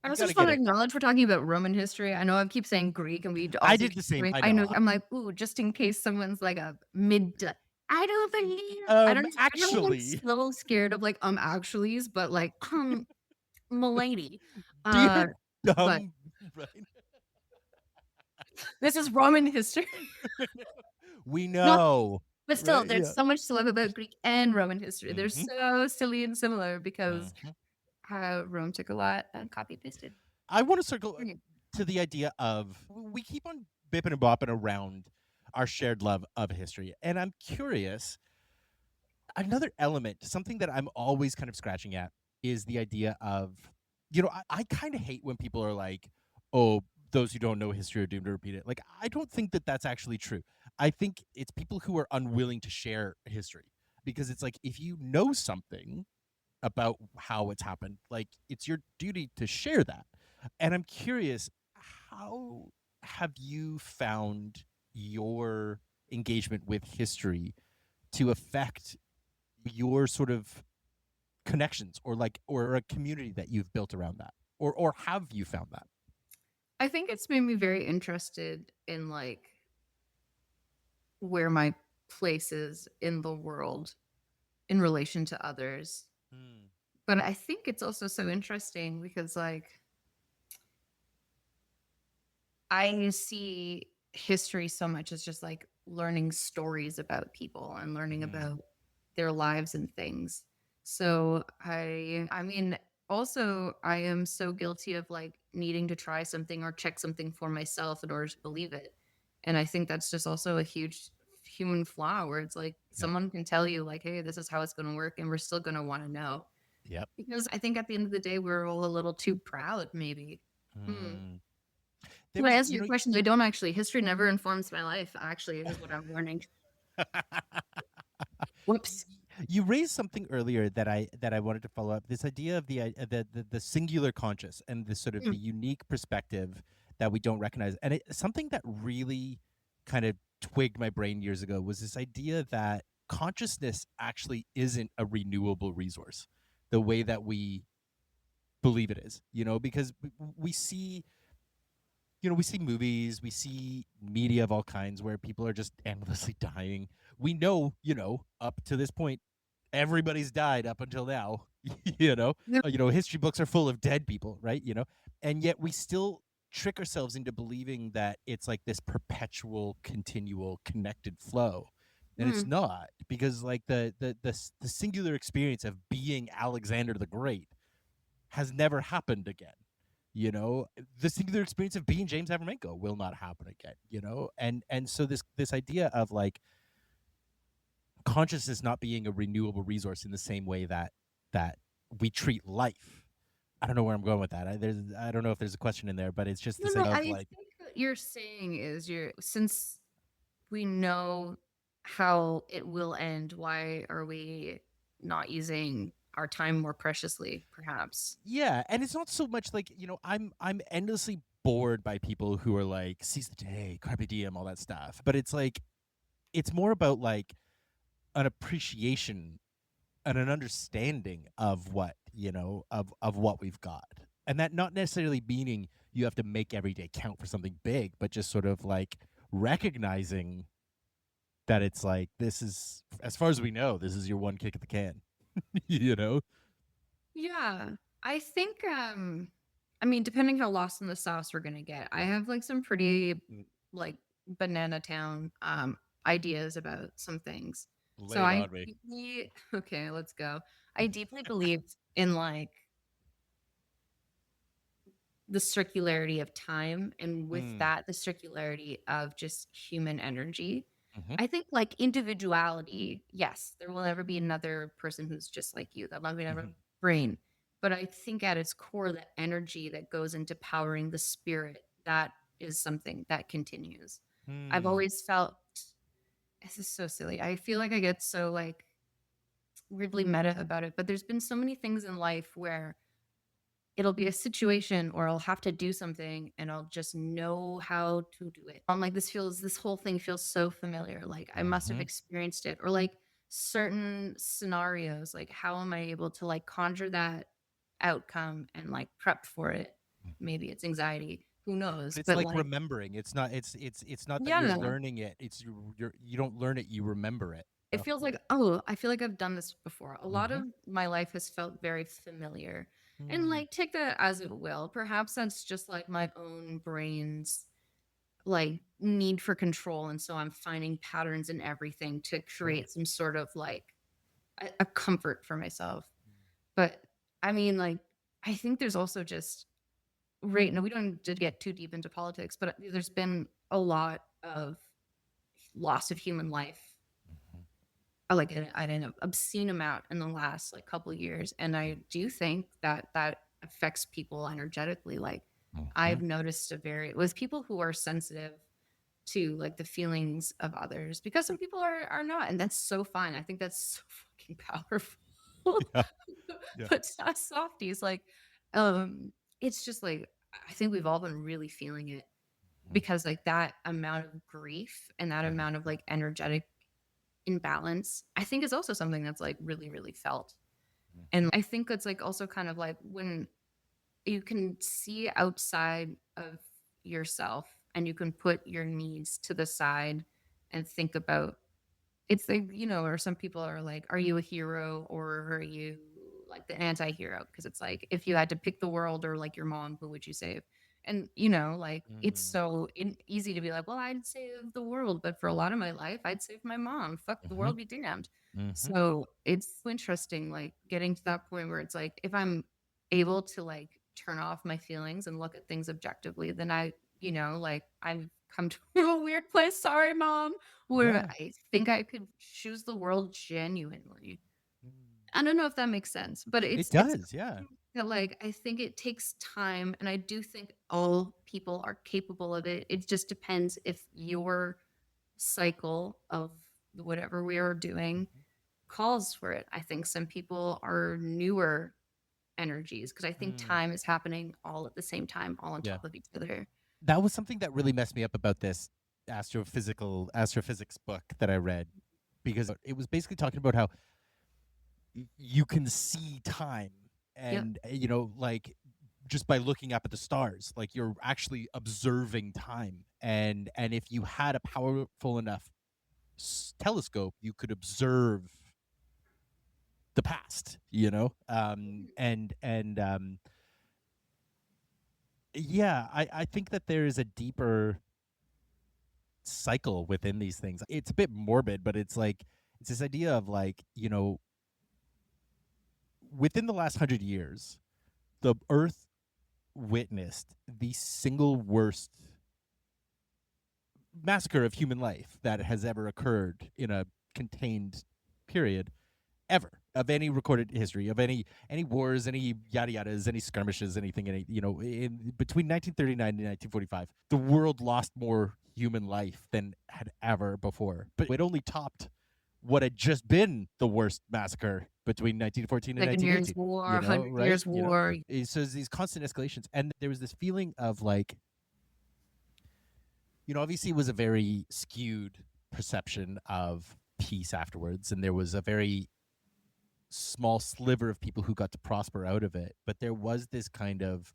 I You also got to just want get to it. acknowledge we're talking about Roman history. I know I keep saying Greek and we I also did the keep same. Greek. I I know know. I'm like, ooh, just in case someone's like a I don't believe I don't know, I'm Actually, so scared of like actuallys, but like milady. dear But dumb, right? this is Roman history. We Not know, But still, right? there's Yeah. so much to love about Greek and Roman history. They're Hmm. so silly and similar because Hmm. Rome took a lot and copy pasted. I want to circle Mhm. to the idea of we keep on bipping and bopping around our shared love of history, and I'm curious. Another element, something that I'm always kind of scratching at, is the idea of, you know, I kind of hate when people are like, "Oh, those who don't know history are doomed to repeat it." Like, I don't think that that's actually true. I think it's people who are unwilling to share history, because it's like if you know something about how it's happened, like it's your duty to share that. And I'm curious, how have you found your engagement with history to affect your sort of connections, or like, or a community that you've built around that, or have you found that? I think it's made me very interested in like where my place is in the world in relation to others. Mm, But I think it's also so interesting because like I see history so much as just like learning stories about people and learning mhm, about their lives and things. So I mean also I am so guilty of like needing to try something or check something for myself in order to believe it. And I think that's just also a huge human flaw where it's like yep, someone can tell you like, hey, this is how it's going to work, and we're still going to want to know. yep. Because I think at the end of the day we're all a little too proud maybe. Hmm. Mm. There To was, answer you your know, question, I don't actually. History never informs my life, actually, is what I'm learning. Whoops. you raised something earlier that I wanted to follow up. This idea of the singular conscious, and the sort of the Mm, unique perspective that we don't recognize. And something that really kind of twigged my brain years ago was this idea that consciousness actually isn't a renewable resource the way that we believe it is, you know, because we see, you know, we see movies, we see media of all kinds where people are just endlessly dying. We know, you know, up to this point, everybody's died up until now. You know, yep, history books are full of dead people, right? You know, and yet we still trick ourselves into believing that it's like this perpetual, continual, connected flow, and it's mm, not, because like the singular experience of being Alexander the Great has never happened again. You know, the singular experience of being James Avramenko will not happen again. You know, and so this idea of like consciousness not being a renewable resource in the same way that we treat life. I don't know where I'm going with that. I don't know if there's a question in there, but it's just no, this no, idea I of like, think what you're saying is since we know how it will end, why are we not using our time more preciously, perhaps? yeah, and it's not so much like, you know, I'm endlessly bored by people who are like seize the day, carpe diem, all that stuff. But it's like it's more about like an appreciation and an understanding of what, you know, of what we've got. And that not necessarily meaning you have to make every day count for something big, but just sort of like recognizing that it's like, this is, as far as we know, this is your one kick at the can. You know? Yeah. I think I mean, depending how lost in the sauce we're gonna get, I have like some pretty like banana town ideas about some things. So Lay it I on me. deeply okay, let's go. I deeply believe in like the circularity of time, and with Mm. that, the circularity of just human energy. Hmm. I think like individuality, yes, there will never be another person who's just like you. That will be Hmm. never brain. But I think at its core, the energy that goes into powering the spirit, that is something that continues. I've Hmm. always felt this is so silly. I feel like I get so like weirdly meta about it, but there's been so many things in life where it'll be a situation or I'll have to do something and I'll just know how to do it. I'm like, this whole thing feels so familiar. Like I must have Hmm. experienced it. Or like certain scenarios, like how am I able to like conjure that outcome and like prep for it? Maybe it's anxiety. Who But knows? it's But like like, remembering. It's not that you're yeah. learning it. It's you don't learn it. You remember it. It Oh. feels like, oh, I feel like I've done this before. A lot Hmm. of my life has felt very familiar. And Hmm. like take that as it will. Perhaps that's just like my own brain's like need for control. And so I'm finding patterns in everything to Sure. create some sort of like a comfort for myself. But I mean, like, I think there's also just right now, we don't need to get too deep into politics, but there's been a lot of loss of human life like an obscene amount in the last like couple years, and I do think that that affects people energetically. Like Mhm. I've noticed a very with people who are sensitive to like the feelings of others because some people are not, and that's so fine. I think that's so fucking powerful. Yeah, yeah. But to us softies, like, um, it's just like I think we've all been really feeling it Mhm, because like that amount of grief and that mhm, amount of like energetic imbalance, I think is also something that's like really, really felt. mhm, And I think it's like also kind of like when you can see outside of yourself and you can put your needs to the side and think about it's like, or some people are like, are you a hero or are you like the anti-hero? Because it's like, if you had to pick the world or like your mom, who would you save? And, like it's mm, so easy to be like, well, I'd save the world. But for a lot of my life, I'd save my mom. Fuck the mhm, world be damned. mhm, So it's interesting, like getting to that point where it's like, if I'm able to like turn off my feelings and look at things objectively, then like I've come to a weird place. Sorry, mom, where yeah. I think I could choose the world genuinely. Mm. I don't know if that makes sense, but It it's does, yeah. that like I think it takes time, and I do think all people are capable of it. It just depends if your cycle of whatever we are doing Mhm, calls for it. I think some people are newer energies because I think mm, time is happening all at the same time, all on yeah. top of each other. That was something that really messed me up about this astrophysics book that I read, because it was basically talking about how you can see time, Yep. and like, just by looking up at the stars, like you're actually observing time, and if you had a powerful enough telescope, you could observe the past, and yeah, I think that there is a deeper cycle within these things. It's a bit morbid, but it's like, it's this idea of like, within the last 100 years, the Earth witnessed the single worst massacre of human life that has ever occurred in a contained period ever, of any recorded history, of any wars, any yada yadas, any skirmishes, anything. In between 1939 and 1945, the world lost more human life than had ever before, but it only topped what had just been the worst massacre between 1914 and Second Year's 1918. War, 100 Right? Years War. So these constant escalations, and there was this feeling of like, obviously it was a very skewed perception of peace afterwards, and there was a very small sliver of people who got to prosper out of it. But there was this kind of,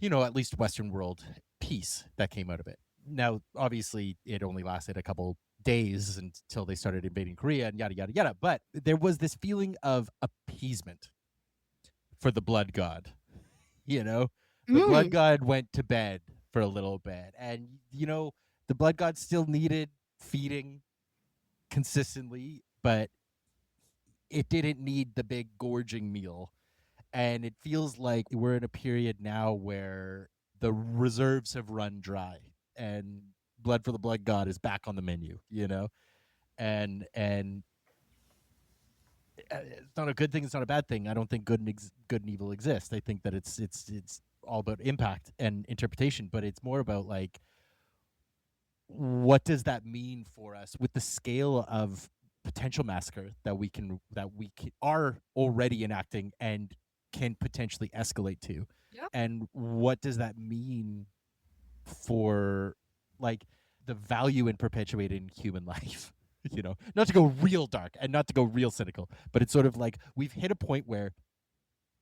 at least Western world peace that came out of it. Now, obviously, it only lasted a couple days until they started invading Korea and yada, yada, yada. But there was this feeling of appeasement for the blood god, you know? The blood Mm, god went to bed for a little bit. And, the blood god still needed feeding consistently, but it didn't need the big gorging meal. And it feels like we're in a period now where the reserves have run dry, and blood for the blood god is back on the menu, and it's not a good thing, it's not a bad thing. I don't think good and evil exist. I think that it's all about impact and interpretation, but it's more about like, what does that mean for us with the scale of potential massacre are already enacting and can potentially escalate to, yep. and what does that mean for, like, the value in perpetuating human life? Not to go real dark and not to go real cynical, but it's sort of like we've hit a point where,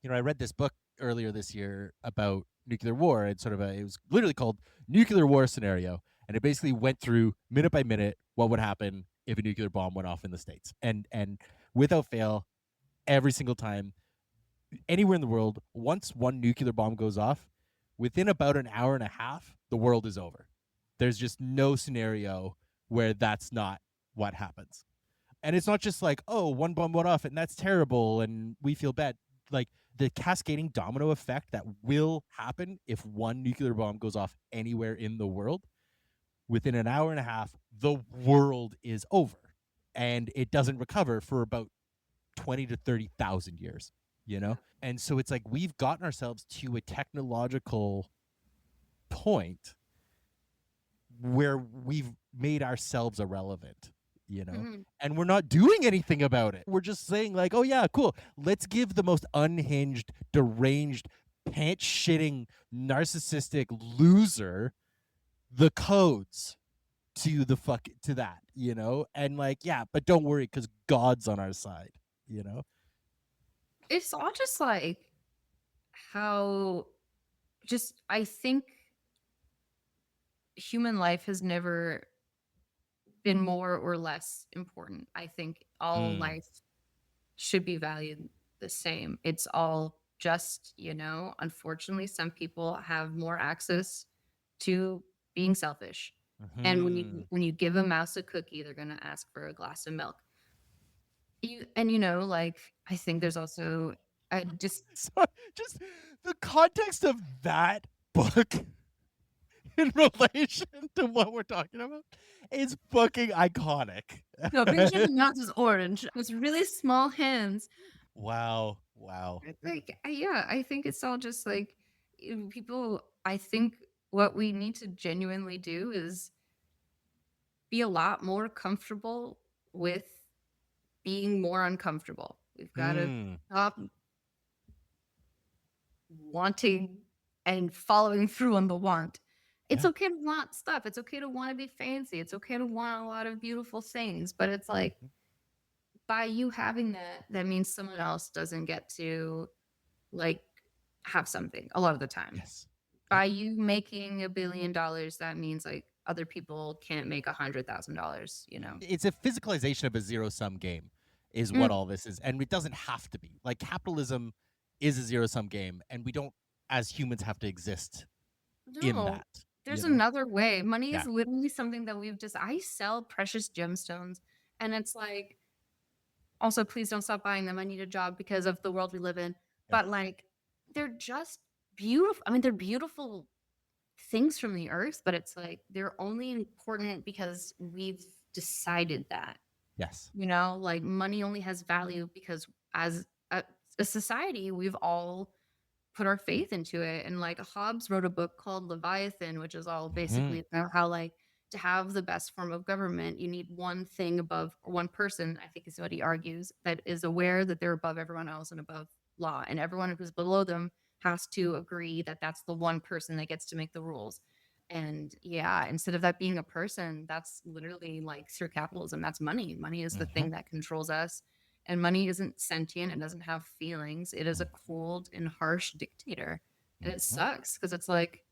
I read this book earlier this year about nuclear war. It was literally called Nuclear War Scenario, and it basically went through minute by minute what would happen if a nuclear bomb went off in the states, and without fail, every single time, anywhere in the world, once one nuclear bomb goes off, within about an hour and a half, the world is over. There's just no scenario where that's not what happens. And it's not just like, oh, one bomb went off and that's terrible and we feel bad. Like, the cascading domino effect that will happen if one nuclear bomb goes off anywhere in the world, within an hour and a half, the world is over. and it doesn't recover for about 20 to 30,000 years, you Yeah. know? And so it's like we've gotten ourselves to a technological point where we've made ourselves irrelevant, you know? Mhm. And we're not doing anything about it. We're just saying, like, oh, yeah, cool. Let's give the most unhinged, deranged, pants shitting, narcissistic loser the codes to the fuck to that, you know? And like, yeah, but don't worry, because God's on our side, you know? It's all just like how just I think human life has never been more or less important. I think all Mm. life should be valued the same. It's all just, unfortunately, some people have more access to being selfish. And when you Mhm. when you give a mouse a cookie, they're gonna ask for a glass of milk. Like I think there's also I just So just the context of that book in relation to what we're talking about is fucking iconic. no, Benjamin Mouse is orange with really small hands. Wow. Wow. Yeah, I think it's all just like people. I think what we need to genuinely do is be a lot more comfortable with being more uncomfortable. We've got to Mm. stop wanting and following through on the want. It's Yeah. okay to want stuff. It's okay to want to be fancy. It's okay to want a lot of beautiful things. But it's like Mhm. by you having that, that means someone else doesn't get to like have something a lot of the time. Yes. By Yep. you making $1 billion, that means like other people can't make $100,000. It's a physicalization of a zero sum game, is what Mm, all this is. And it doesn't have to be. Like capitalism is a zero sum game, and we don't, as humans, have to exist in no, that, you there's know? another way. Money is Yeah. literally something that I sell precious gemstones, and it's like, also, please don't stop buying them. I need a job because of the world we live in. Yeah. But like, they're just beautiful. I mean, they're beautiful things from the earth, but it's like they're only important because we've decided that. Yes. Like money only has value because as a society, we've all put our faith into it. And like Hobbes wrote a book called Leviathan, which is all basically Mhm. about how like to have the best form of government, you need one thing above or one person, I think is what he argues, that is aware that they're above everyone else and above law. And everyone who's below them has to agree that that's the one person that gets to make the rules. And yeah, instead of that being a person, that's literally like through capitalism, that's money. Money is the Mhm. thing that controls us. And money isn't sentient, it doesn't have feelings. It is a Mhm. cold and harsh dictator. And it Mhm. sucks because it's like,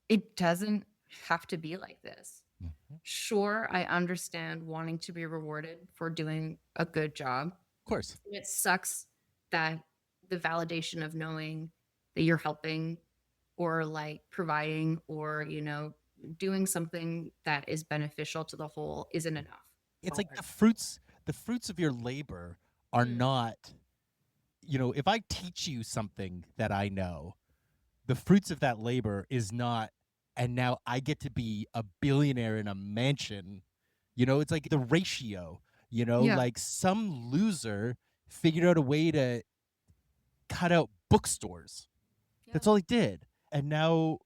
it doesn't have to be like this. Mhm. Sure, I understand wanting to be rewarded for doing a good job. Of course. It sucks that the validation of knowing that you're helping or like providing or, doing something that is beneficial to the whole isn't enough. It's like Right. the fruits of your labor are Mm, not, if I teach you something that I know, the fruits of that labor is not, and now I get to be a billionaire in a mansion. It's like the ratio, yeah. like some loser figured out a way to cut out bookstores. Yeah. That's all he did. And now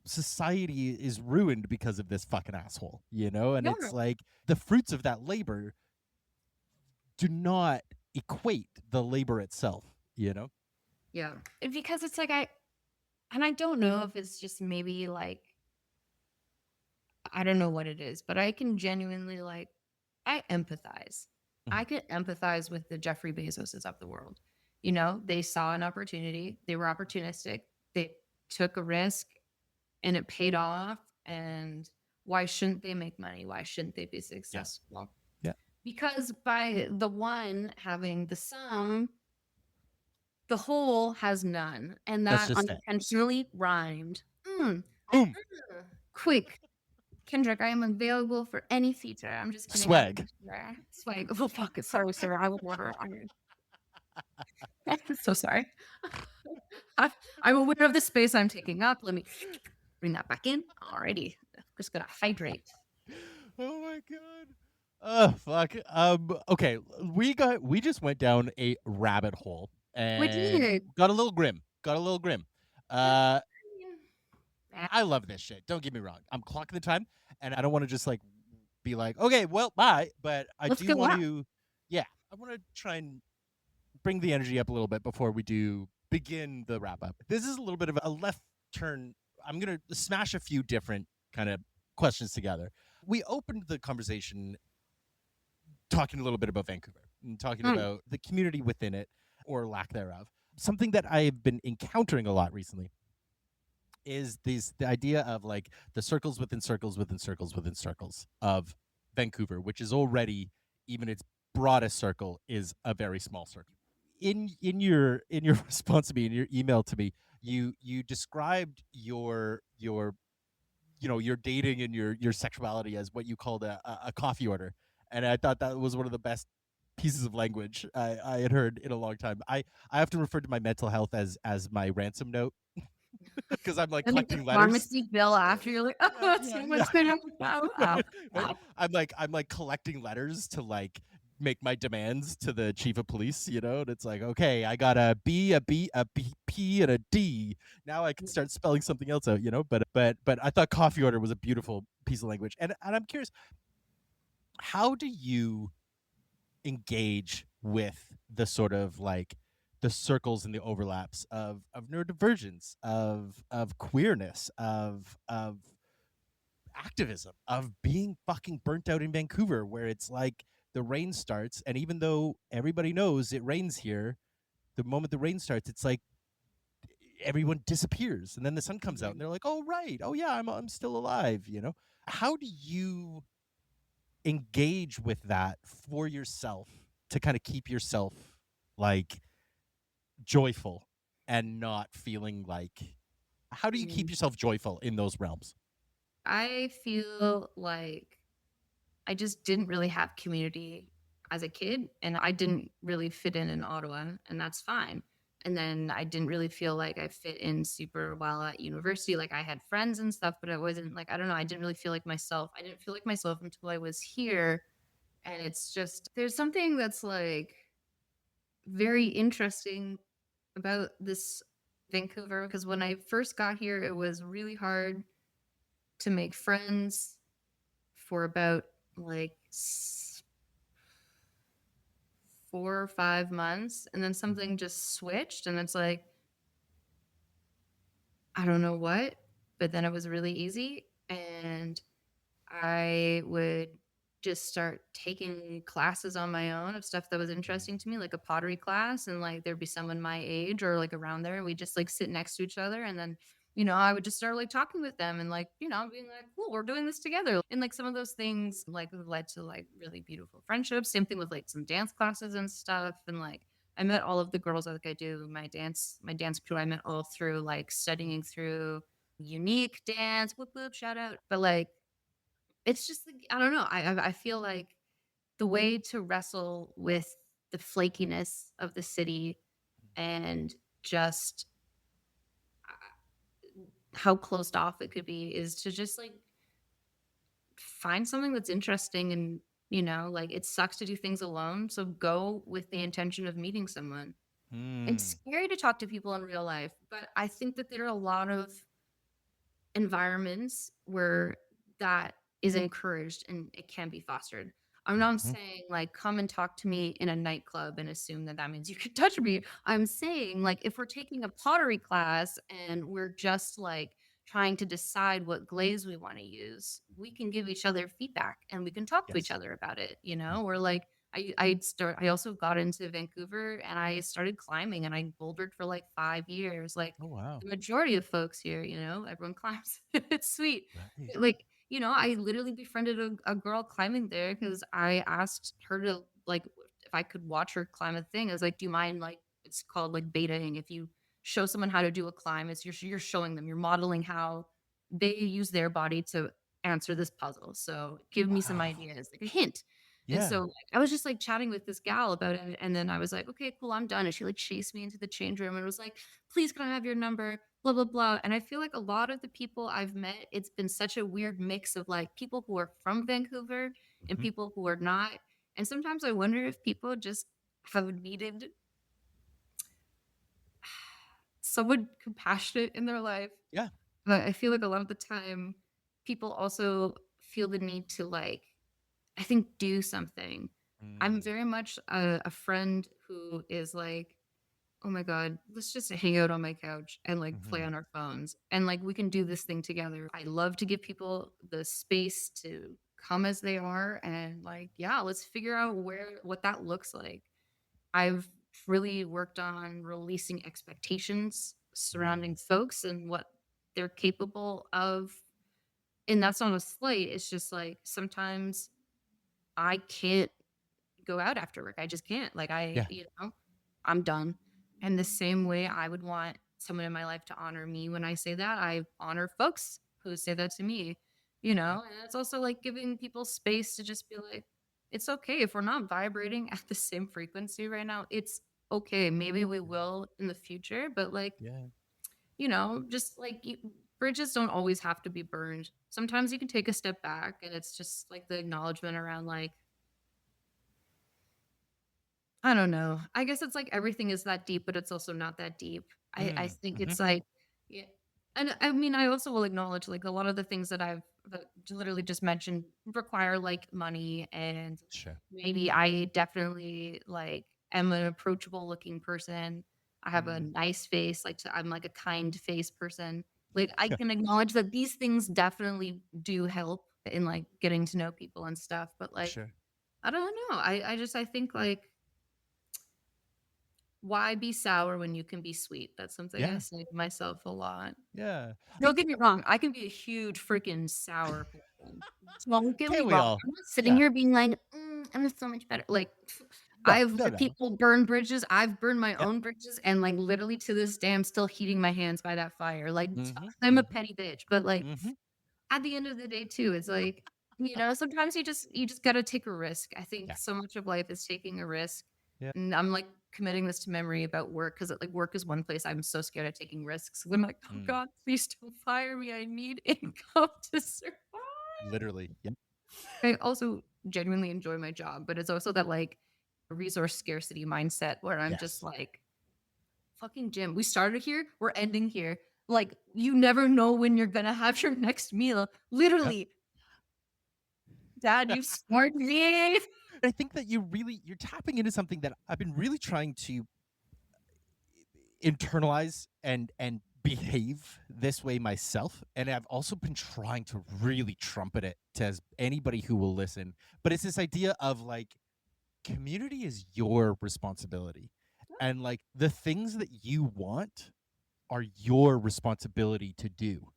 society is ruined because of this fucking asshole, And Yeah. it's like the fruits of that labor do not equate the labor itself. Yeah. Because it's like and I don't know if it's just maybe like I don't know what it is, but I can genuinely like I empathize. I Mhm. can empathize with the Jeffrey Bezoses of the world. They saw an opportunity, they were opportunistic, they took a risk and it paid off. And why shouldn't they make money? Why shouldn't they be Yeah. successful? Yeah. Because by the one having the sum, the whole has none. And That's that just it. unintentionally rhymed. Boom. Quick, Kendrick, I am available for any feature. I'm just kidding. I Swag. would never. Swag. Oh, fuck it. Sorry, sir. I would never. I'm so sorry. I, I'm aware of the space I'm taking up. Let me bring that back in. Alrighty. Just gonna hydrate. Oh my god. Oh, fuck. Okay, we just went down a rabbit hole We and did. got a little grim. Got a little grim. That's Uh, fine. Ah, I love this shit. Don't get me wrong. I'm clocking the time, and I don't want to just like be like, okay, well, bye. But I let's do go want out. to, yeah, I want to try and bring the energy up a little bit before we do begin the wrap up. This is a little bit of a left turn. I'm gonna smash a few different kind of questions together. We opened the conversation talking a little bit about Vancouver and talking Mm, about the community within it or lack thereof. Something that I've been encountering a lot recently is the idea of like the circles within circles within circles within circles of Vancouver, which is already even its broadest circle is a very small circle. In your response to me, in your email to me, you described your your dating and your sexuality as what you called a coffee order, and I thought that was one of the best pieces of language I had heard in a long time. I often refer to my mental health as my ransom note because I'm like and like the collecting letters. pharmacy bill after you're like, oh, Yeah, that's yeah, so yeah. much better. Oh, oh, Right? oh. I'm like collecting letters to like make my demands to the chief of police, and it's like, okay, I got a B, a B, a B, P, and a D. Now I can start spelling something else out. But I thought coffee order was a beautiful piece of language, and I'm curious, how do you engage with the sort of like the circles and the overlaps of neurodivergence, of queerness, of activism, of being fucking burnt out in Vancouver, where it's like the rain starts, and even though everybody knows it rains here, the moment the rain starts, it's like everyone disappears, and then the sun comes out, and Mhm. they're like, "Oh right, oh yeah, I'm still alive." How do you engage with that for yourself to kind of keep yourself like joyful and not feeling like? How do you keep Mhm. yourself joyful in those realms? I feel like I just didn't really have community as a kid, and I didn't really fit in Ottawa, and that's fine. And then I didn't really feel like I fit in super well at university. Like I had friends and stuff, but I wasn't like, I don't know, I didn't really feel like myself. I didn't feel like myself until I was here. And it's just, there's something that's like very interesting about this Vancouver because when I first got here, it was really hard to make friends for about like 4 or 5 months, and then something just switched, and it's like, I don't know what, but then it was really easy, and I would just start taking classes on my own of stuff that was interesting to me, like a pottery class, and like there'd be someone my age or like around there, and we just like sit next to each other, and then I would just start like talking with them and like being like, cool, we're doing this together, and like some of those things like led to like really beautiful friendships. Same thing with like some dance classes and stuff, and like I met all of the girls like I do my dance crew. I met all through like studying through unique dance, whoop whoop, shout out. But like it's just like, I don't know. I feel like the way to wrestle with the flakiness of the city and just how closed off it could be is to just like find something that's interesting and like it sucks to do things alone. So go with the intention of meeting someone. It's Hmm. scary to talk to people in real life, but I think that there are a lot of environments where that is encouraged and it can be fostered. I'm not Mhm. saying like come and talk to me in a nightclub and assume that that means you can touch me. I'm saying like if we're taking a pottery class and we're just like trying to decide what glaze we want to use, we can give each other feedback and we can talk to each Yes. other about it. Mm. Or like I also got into Vancouver and I started climbing and I bouldered for like 5 years. Like Oh wow. the majority of folks here, everyone climbs. It's sweet. Right. Like, I literally befriended a girl climbing there because I asked her to like if I could watch her climb a thing. I was like, "Do you mind?" Like, it's called like betaing. If you show someone how to do a climb, it's you're showing them, you're modeling how they use their body to answer this puzzle. So give me some Wow. ideas, like a hint. And Yeah. so like, I was just like chatting with this gal about it, and then I was like, "Okay, cool, I'm done." And she like chased me into the change room and was like, "Please, can I have your number?" Blah blah blah. And I feel like a lot of the people I've met, it's been such a weird mix of like people who are from Vancouver and Mhm. people who are not. And sometimes I wonder if people just have needed someone compassionate in their life. Yeah. But I feel like a lot of the time, people also feel the need to, like, I think, do something. I'm Mm. very much a friend who is like, oh my God, let's just hang out on my couch and like play Mhm. on our phones and like we can do this thing together. I love to give people the space to come as they are and like, yeah, let's figure out what that looks like. I've really worked on releasing expectations surrounding Mm. folks and what they're capable of. And that's not a slight. It's just like sometimes I can't go out after work. I just can't. Like Yeah. I'm done. And the same way I would want someone in my life to honor me when I say that, I honor folks who say that to me, Yeah. and it's also like giving people space to just be like, it's okay if we're not vibrating at the same frequency right now. It's okay. Maybe we Mm. will in the future, but like, Yeah. just like bridges don't always have to be burned. Sometimes you can take a step back and it's just like the acknowledgement around like, I don't know. I guess it's like everything is that deep, but it's also not that deep. I Mm. think Mhm. it's like yeah. And I mean, I also will acknowledge like a lot of the things that literally just mentioned require like money and Sure. maybe I definitely like am an approachable looking person. I have a Mm. nice face, I'm like a kind face person. Like I can acknowledge that these things definitely do help in like getting to know people and stuff, but like Sure. I don't know. I think like why be sour when you can be sweet? That's something I Yeah. say to myself a lot. Yeah. I Don't think get me wrong, I can be a huge freaking sour person. Don't get me can't we wrong. all? I'm not sitting Yeah. here being like, I'm so much better." Like, No, I've no, let no. people burn bridges. I've burned my Yeah. own bridges, and like literally to this day, I'm still heating my hands by that fire. Like, Mhm. I'm a Mhm. petty bitch, but like Mhm. at the end of the day too, it's like, sometimes you just gotta take a risk. I think Yeah. so much of life is taking a risk. Yeah. And I'm like committing this to memory about work because like work is one place I'm so scared of taking risks. I'm like, oh Mm. God, please don't fire me. I need income to survive. Literally. Yep. I also genuinely enjoy my job, but it's also that like resource scarcity mindset where I'm just Yes. like, fucking Jim, we started here, we're ending here. Like, you never know when you're gonna have your next meal. Yep. Literally, Dad, you smart me. I think that you're tapping into something that I've been really trying to internalize and behave this way myself, and I've also been trying to really trumpet it to as anybody who will listen. But it's this idea of like community is your responsibility, and like the things that you want are your responsibility to do.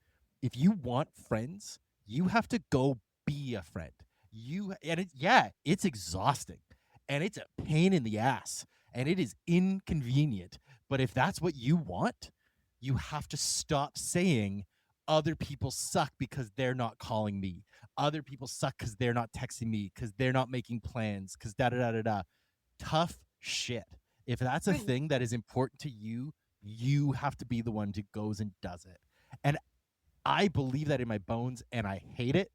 If you want friends, you have to go be a friend. It's exhausting and it's a pain in the ass and it is inconvenient. But if that's what you want, you have to stop saying other people suck because they're not calling me. Other people suck because they're not texting me, because they're not making plans, because da da da da da. Tough shit. If that's a Right. thing that is important to you, you have to be the one who goes and does it. And I believe that in my bones and I hate it.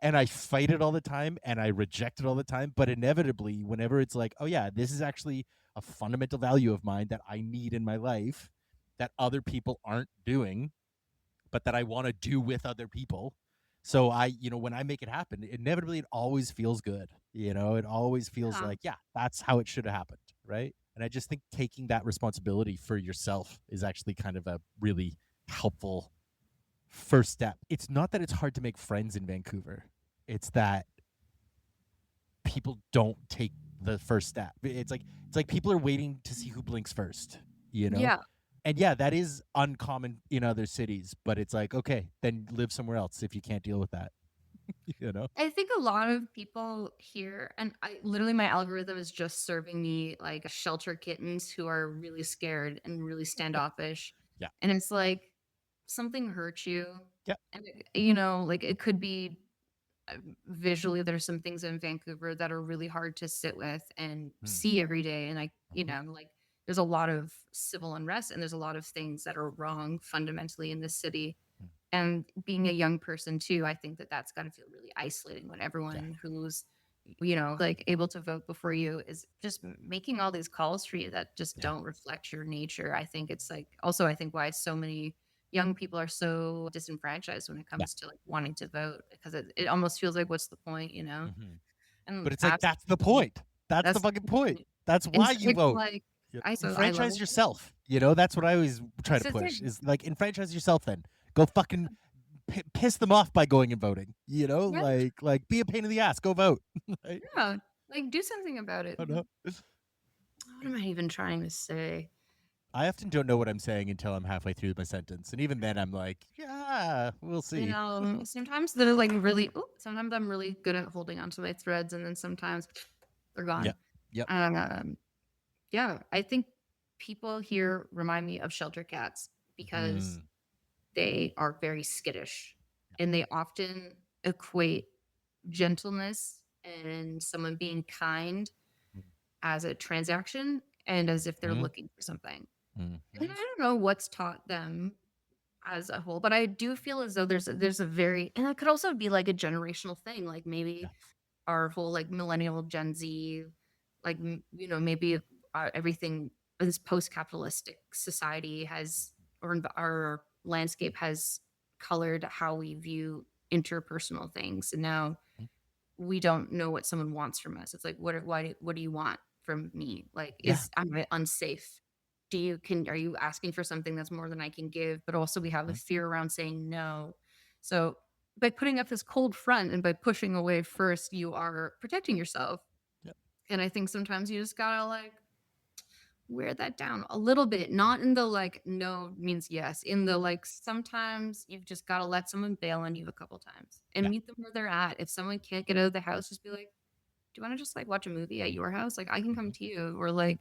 And I fight it all the time and I reject it all the time. But inevitably, whenever it's like, oh, yeah, this is actually a fundamental value of mine that I need in my life that other people aren't doing, but that I want to do with other people. So when I make it happen, inevitably it always feels good. It always feels Yeah. like, yeah, that's how it should have happened. Right. And I just think taking that responsibility for yourself is actually kind of a really helpful first step. It's not that it's hard to make friends in Vancouver. It's that people don't take the first step. It's like people are waiting to see who blinks first, you know? Yeah. And yeah, that is uncommon in other cities, but it's like, okay, then live somewhere else if you can't deal with that, you know? I think a lot of people here, and I literally my algorithm is just serving me like shelter kittens who are really scared and really standoffish. Yeah. And it's like something hurt you. Yeah. And, like it could be visually, there's some things in Vancouver that are really hard to sit with and Mm. see every day. And Mhm. like there's a lot of civil unrest and there's a lot of things that are wrong fundamentally in this city. And being a young person too, I think that that's got to feel really isolating when Yeah. everyone who's, like able to vote before you is just making all these calls for you that just Yeah. don't reflect your nature. I think it's like also, I think why so many young people are so disenfranchised when it Yeah. comes to like wanting to vote because it almost feels like, what's the point, Mhm. And But it's like, that's the absolutely, point. That's the that's fucking the point. point. That's And why so you it's vote. like, Yeah. I love Enfranchise it. yourself. That's what I always try to So it's like, push is like enfranchise yourself then. Go fucking piss them off by going and voting. yeah, Like be a pain in the ass. Go vote. Right? yeah, like do something about it. I don't know. What am I even trying to say? I often don't know what I'm saying until I'm halfway through my sentence. And even then I'm like, yeah, we'll see. Sometimes they're like really, sometimes I'm really good at holding onto my threads, and then sometimes they're Yeah. gone. Yep. Um, yeah, I think people here remind me of shelter cats because Mm. they are very skittish and they often equate gentleness and someone being kind as a transaction and as if they're Mm. looking for something. And I Mhm. don't know what's taught them as a whole, but I do feel as though there's a very, and it could also be like a generational thing. Like Yeah. maybe our whole like millennial Gen Z, like maybe everything this post-capitalistic society has our landscape has colored how we view interpersonal things, and now Mm. we don't know what someone wants from us. It's like, what do you want from me? Like, Yeah. am I unsafe? Are you asking for something that's more than I can give? But also we have a Mm. fear around saying no. So by putting up this cold front and by pushing away first, you are protecting yourself. Yep. And I think sometimes you just gotta like wear that down a little bit, not in the like no means yes, in the like sometimes you've just got to let someone bail on you a couple times and Yeah. meet them where they're at. If someone can't get out of the house, just be like, do you want to just like watch a movie at your house? Like I can come Mhm. to you, or like,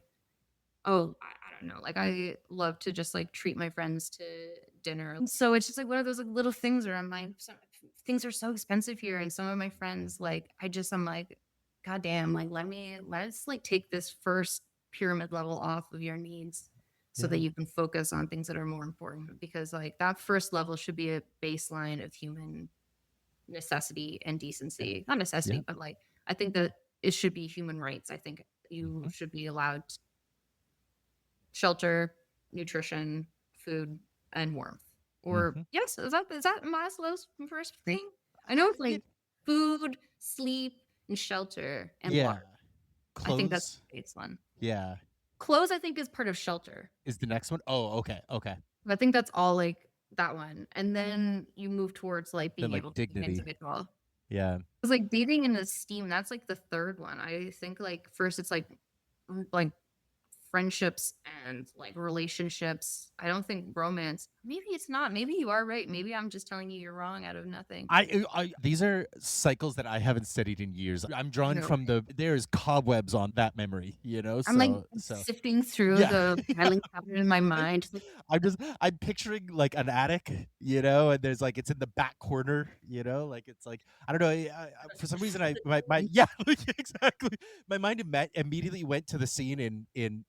oh, I don't know. Like I love to just like treat my friends to dinner. So it's just like one of those like little things where I'm like, things are so expensive here, and some of my friends, like, I'm like, God damn, like let's like take this first pyramid level off of your needs so that Yeah. you can focus on things that are more important. Because like that first level should be a baseline of human necessity and Yeah. decency. Not necessity, Yeah. but like I think that it should be human rights. I think you Mhm. should be allowed shelter, nutrition, food, and warmth. Or Mhm. yes, is that Maslow's first thing? I know it's Yeah. like food, sleep, and shelter and Yeah. water. I think that's Clothes. the baseline. Yeah. Clothes, I think, is part of shelter. Is the next one? Oh, okay. Okay. I think that's all like that one. And then you move towards like Then being like able to be an dignity. individual. Yeah. It's like dating and esteem. That's like the third one. I think like first it's like friendships and like relationships. I don't think romance. Maybe it's not. Maybe you are right. Maybe I'm just telling you you're wrong out of nothing. These are cycles that I haven't studied in years. I'm drawn No, from there's cobwebs on that memory, I'm like so sifting through yeah. the filing cabinet in my mind. Like, I'm picturing like an attic, and there's like it's in the back corner, like it's like I don't know. For some reason, my yeah, like, exactly. My mind immediately went to the scene in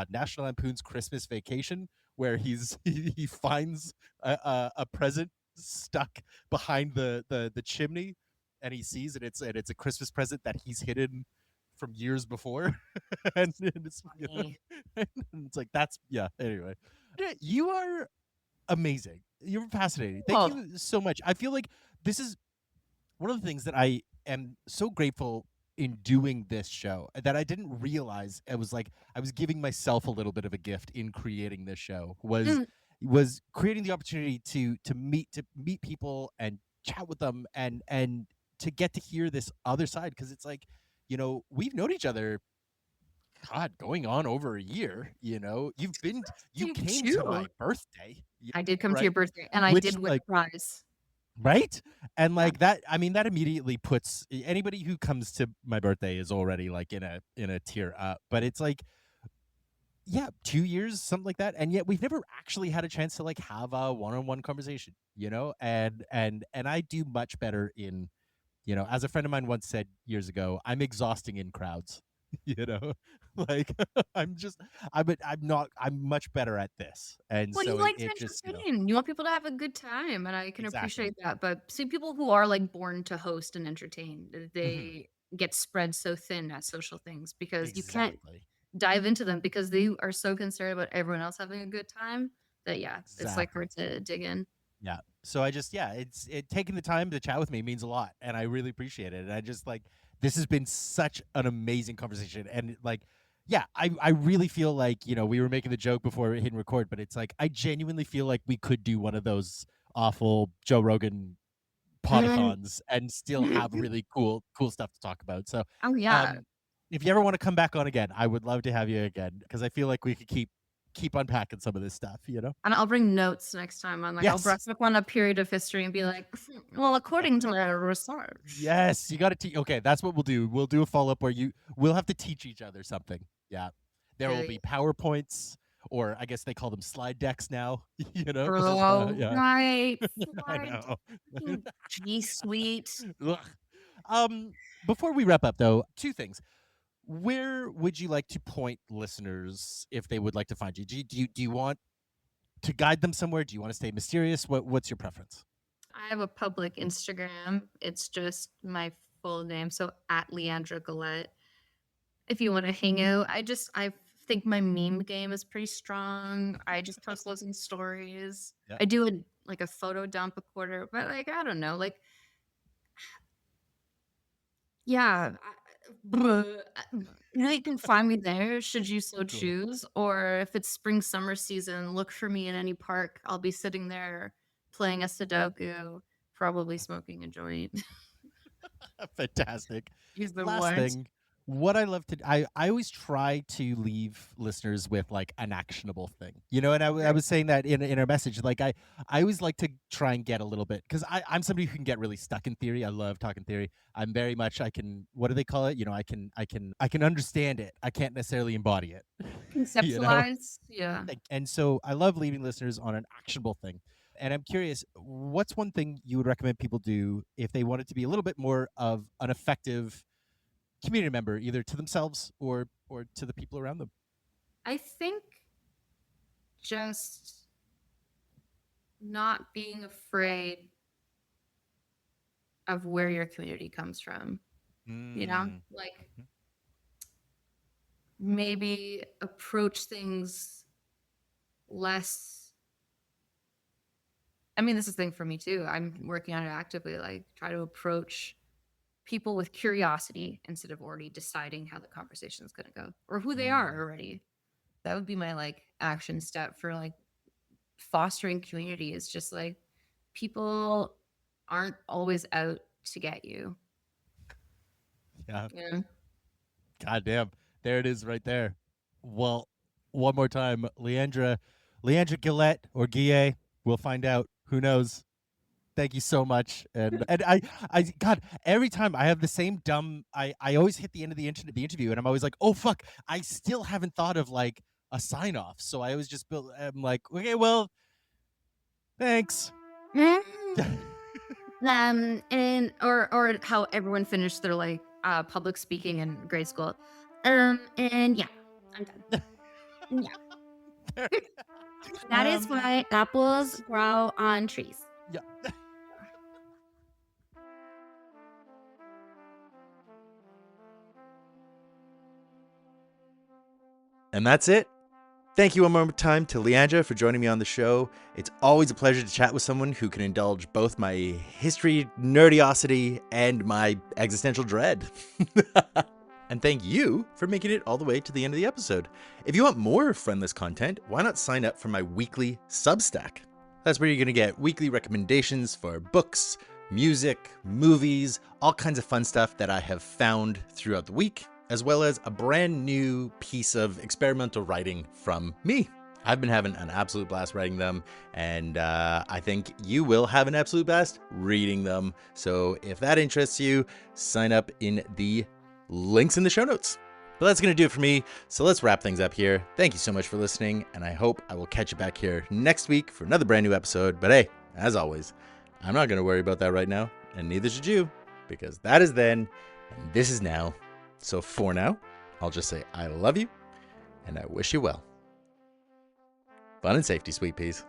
National Lampoon's Christmas Vacation where he finds a present stuck behind the chimney, and he sees it. It's a Christmas present that he's hidden from years before, and it's funny. and it's like that's yeah. Anyway, yeah, you are amazing. You're fascinating. Thank Well, you so much. I feel like this is one of the things that I am so grateful in doing this show that I didn't realize it was like I was giving myself a little bit of a gift in creating this show was creating the opportunity to meet people and chat with them and to get to hear this other side because it's like we've known each other God, going on over a year, you you came to too. my birthday, I did come to your right? birthday, and I Which did win like a prize. right? And Yeah. like that, I mean, that immediately puts anybody who comes to my birthday is already like in a tier up. But it's like, yeah, 2 years, something like that. And yet we've never actually had a chance to like have a one-on-one conversation, and I do much better in, as a friend of mine once said years ago, I'm exhausting in crowds. you know, like I'm much better at this, and Well, you so like to it just entertain. You want people to have a good time, and I can exactly. appreciate that. But see, people who are like born to host and entertain, Hmm. they get spread so thin at social things because you can't Exactly. dive into them because they are so concerned about everyone else having a good time that yeah, it's like Exactly. hard to dig in. Yeah. So I just yeah, it taking the time to chat with me means a lot, and I really appreciate it. And I just like this has been such an amazing conversation, and like yeah, I really feel like we were making the joke before we hit record, but it's like I genuinely feel like we could do one of those awful Joe Rogan Mm. podathons and still have really cool stuff to talk about. So Oh yeah, um, if you ever want to come back on again, I would love to have you again because I feel like we could keep unpacking some of this stuff. and I'll bring notes next time. I'm like, I'll Yes. brush up on a period of history and be like, well, according to my research. Yes, you got to teach. Okay, that's what we'll do. We'll do a follow up where we'll have to teach each other something. Yeah, there will Hell be PowerPoints, or I guess they call them slide decks now. Of Bro, yeah, right. I Slide know. fucking G Suite. Ugh. Um, Before we wrap up, though, two things. Where would you like to point listeners if they would like to find you? Do you want to guide them somewhere? Do you want to stay mysterious? What's your preference? I have a public Instagram. It's just my full name. So at Leandra Guillet. If you want to hang out, I think my meme game is pretty strong. I just post loads of stories. Yeah. I do like a photo dump a quarter, but like I don't know, like yeah, you can find me there should you so Cool. choose. Or if it's spring summer season, look for me in any park. I'll be sitting there playing a Sudoku, probably smoking a joint. Fantastic. Use the Last words. thing, what I love to I always try to leave listeners with like an actionable thing, and I was saying that in our message, like I always like to try and get a little bit because I'm somebody who can get really stuck in theory. I love talking theory. I'm very much I can what do they call it? I can understand it. I can't necessarily embody it. you know Conceptualize, yeah. and so I love leaving listeners on an actionable thing. And I'm curious, what's one thing you would recommend people do if they wanted to be a little bit more of an effective community member, either to themselves or to the people around them? I think just not being afraid of where your community comes from, Mm. like maybe approach things less. I mean, this is a thing for me too. I'm working on it actively, like try to approach people with curiosity instead of already deciding how the conversation is going to go or who they are Mm. already. That would be my like action step for like fostering community is just like people aren't always out to get you. Yeah. Yeah. God damn. There it is right there. Well, one more time, Leandra Gillette or Guillet. We'll find out. Who knows? Thank you so much. And God, every time I have the same dumb. I always hit the end of the interview, and I'm always like, oh fuck, I still haven't thought of like a sign off. So I always just build. I'm like, okay, well, thanks. And or how everyone finished their like public speaking in grade school. And yeah, I'm done. Yeah. That is um, why apples grow on trees. yeah. And that's it. Thank you one more time to Leandra for joining me on the show. It's always a pleasure to chat with someone who can indulge both my history nerdiosity and my existential dread. And thank you for making it all the way to the end of the episode. If you want more Friendless content, why not sign up for my weekly Substack? That's where you're going to get weekly recommendations for books, music, movies, all kinds of fun stuff that I have found throughout the week, as well as a brand new piece of experimental writing from me. I've been having an absolute blast writing them, and I think you will have an absolute blast reading them. So if that interests you, sign up in the links in the show notes. But that's going to do it for me, so let's wrap things up here. Thank you so much for listening, and I hope I will catch you back here next week for another brand new episode. But hey, as always, I'm not going to worry about that right now, and neither should you, because that is then, and this is now. So for now, I'll just say I love you and I wish you well. Fun and safety, sweet peas.